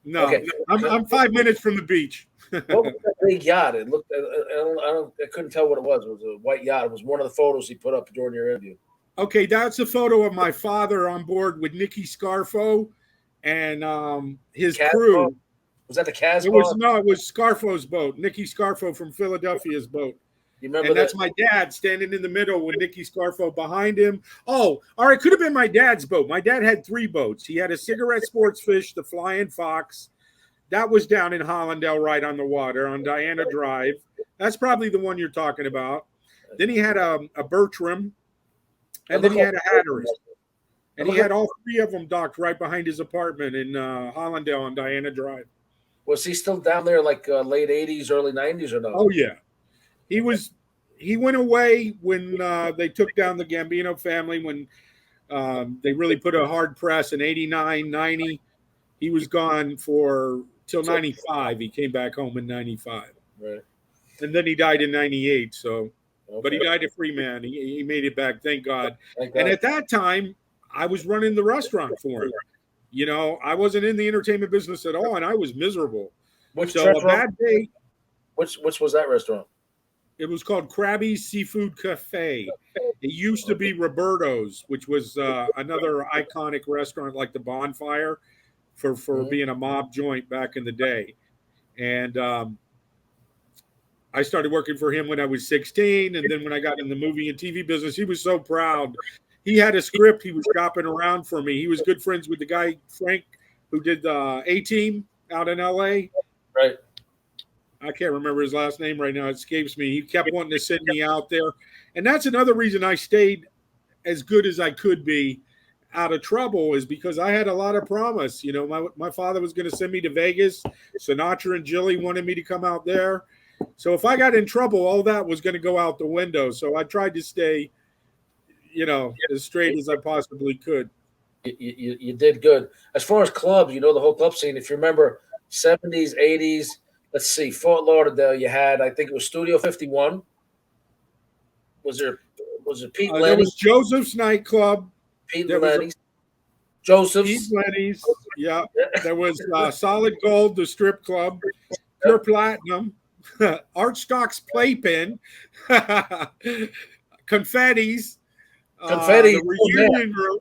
No. Okay. I'm 5 minutes from the beach. What was that big yacht? It looked. I couldn't tell what it was. It was a white yacht. It was one of the photos he put up during your interview. Okay, that's a photo of my father on board with Nicky Scarfo and his crew. Was that the Casbah? It was Scarfo's boat. Nicky Scarfo from Philadelphia's boat. You remember and that's my dad standing in the middle with Nicky Scarfo behind him. Oh, all right, could have been my dad's boat. My dad had 3 boats. He had a cigarette sports fish, the Flying Fox. That was down in Hollandale, right on the water, on Diana Drive. That's probably the one you're talking about. Then he had a Bertram, and then he had a Hatteras. And he had all 3 of them docked right behind his apartment in Hollandale on Diana Drive. Was he still down there like late 80s, early 90s or no? Oh, yeah. He went away when they took down the Gambino family, when they really put a hard press in 89, 90. He was gone till 95. He came back home in 95. Right. And then he died in 98. So, okay. But he died a free man. He made it back. Thank God. And at that time, I was running the restaurant for him. I wasn't in the entertainment business at all, and I was miserable. A bad day. Which was that restaurant? It was called Krabby's Seafood Cafe. It used to be Roberto's, which was another iconic restaurant like the Bonfire for being a mob joint back in the day. And I started working for him when I was 16. And then when I got in the movie and TV business, he was so proud. He had a script he was shopping around for me. He was good friends with the guy, Frank, who did the A-Team out in L.A. Right. I can't remember his last name right now. It escapes me. He kept wanting to send me out there. And that's another reason I stayed as good as I could be out of trouble, is because I had a lot of promise. My father was going to send me to Vegas. Sinatra and Jilly wanted me to come out there. So if I got in trouble, all that was going to go out the window. So I tried to stay, as straight as I possibly could. You did good. As far as clubs, the whole club scene, if you remember 70s, 80s, let's see, Fort Lauderdale. You had, I think it was Studio 51. Was it Pete There Lenny? was Joseph's nightclub. Pete There was Lenny's. Joseph's. Pete Lenny's. Yeah. There was Solid Gold, the strip club. Pure Platinum. Archstock's Playpen. Confetti's. Confetti. The reunion room.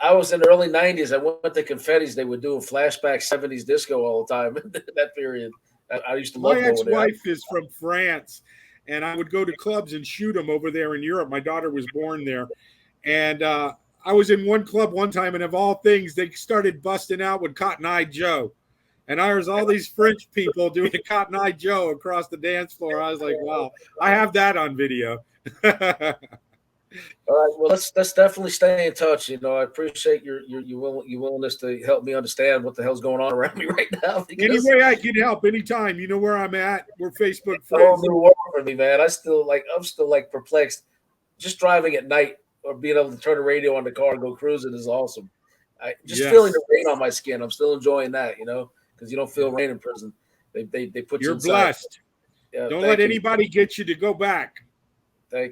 I was in the early 90s. I went to Confetti's. They were doing flashback 70s disco all the time in that period. I used to love My going there. ex-wife is from France, and I would go to clubs and shoot them over there in Europe. My daughter was born there. And I was in one club one time, and of all things, they started busting out with Cotton Eye Joe. And I was all these French people doing a Cotton Eye Joe across the dance floor. I was like, wow, I have that on video. All right, well, let's definitely stay in touch. You know, I appreciate your willingness to help me understand what the hell's going on around me right now. Any way I can help, anytime. You know where I'm at. We're Facebook It's a whole friends. new world for me, man. I'm still perplexed. Just driving at night or being able to turn the radio on the car and go cruising is awesome. Just feeling the rain on my skin. I'm still enjoying that, you know, because you don't feel rain in prison. They put you You're inside. Blessed. Yeah, don't let anybody get you to go back.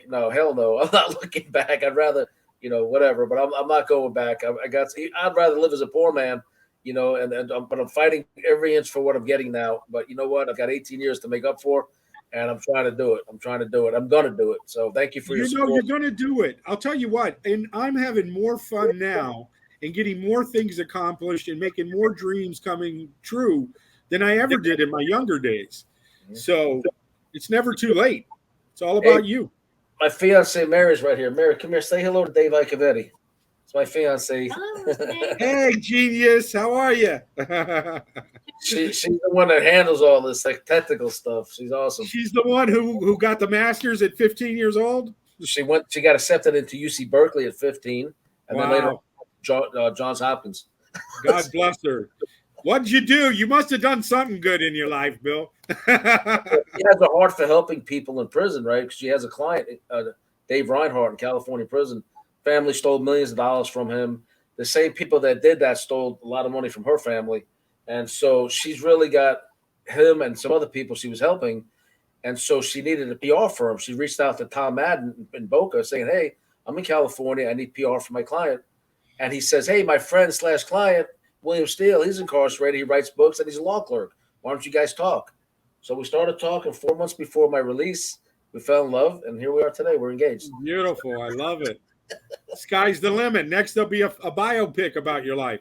No, hell no. I'm not looking back. I'd rather, you know, whatever. But I'm not going back. I'd rather live as a poor man, you know. But I'm fighting every inch for what I'm getting now. But you know what? I've got 18 years to make up for, and I'm trying to do it. I'm gonna do it. So thank you for your support. You're gonna do it. I'll tell you what. And I'm having more fun now and getting more things accomplished and making more dreams coming true than I ever did in my younger days. So it's never too late. It's all about you. My fiance Mary's right here. Mary, come here. Say hello to Dave Icovetti. It's my fiance. Hey, genius. How are you? She's the one that handles all this like technical stuff. She's awesome. She's the one who got the master's at 15 years old. She got accepted into UC Berkeley at 15, and then later Johns Hopkins. God bless her. What did you do? You must have done something good in your life, Bill. She has a heart for helping people in prison, right? Because she has a client, Dave Reinhardt, in California prison. Family stole millions of dollars from him. The same people that did that stole a lot of money from her family. And so she's really got him and some other people she was helping. And so she needed a PR firm. She reached out to Tom Madden in Boca saying, hey, I'm in California. I need PR for my client. And he says, hey, my friend / client, William Steele, he's incarcerated. He writes books and he's a law clerk. Why don't you guys talk? So we started talking 4 months before my release. We fell in love, and here we are today. We're engaged. Beautiful. I love it. Sky's the limit. Next, there'll be a biopic about your life.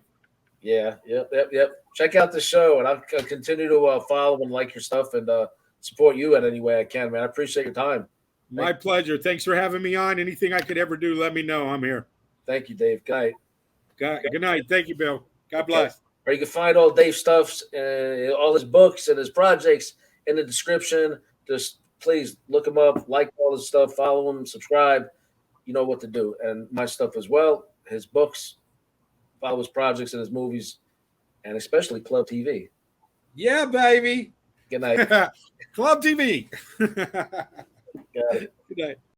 Yeah, yep. Check out the show, and I'll continue to follow and like your stuff and support you in any way I can, man. I appreciate your time. My pleasure. Thanks for having me on. Anything I could ever do, let me know. I'm here. Thank you, Dave. Good night. Good night. Thank you, Bill. God bless. Or you can find all Dave's stuff, all his books and his projects in the description. Just please look him up, like all his stuff, follow him, subscribe. You know what to do. And my stuff as well, his books, follow his projects and his movies, and especially Club TV. Yeah, baby. Good night. Club TV. Got it. Good night.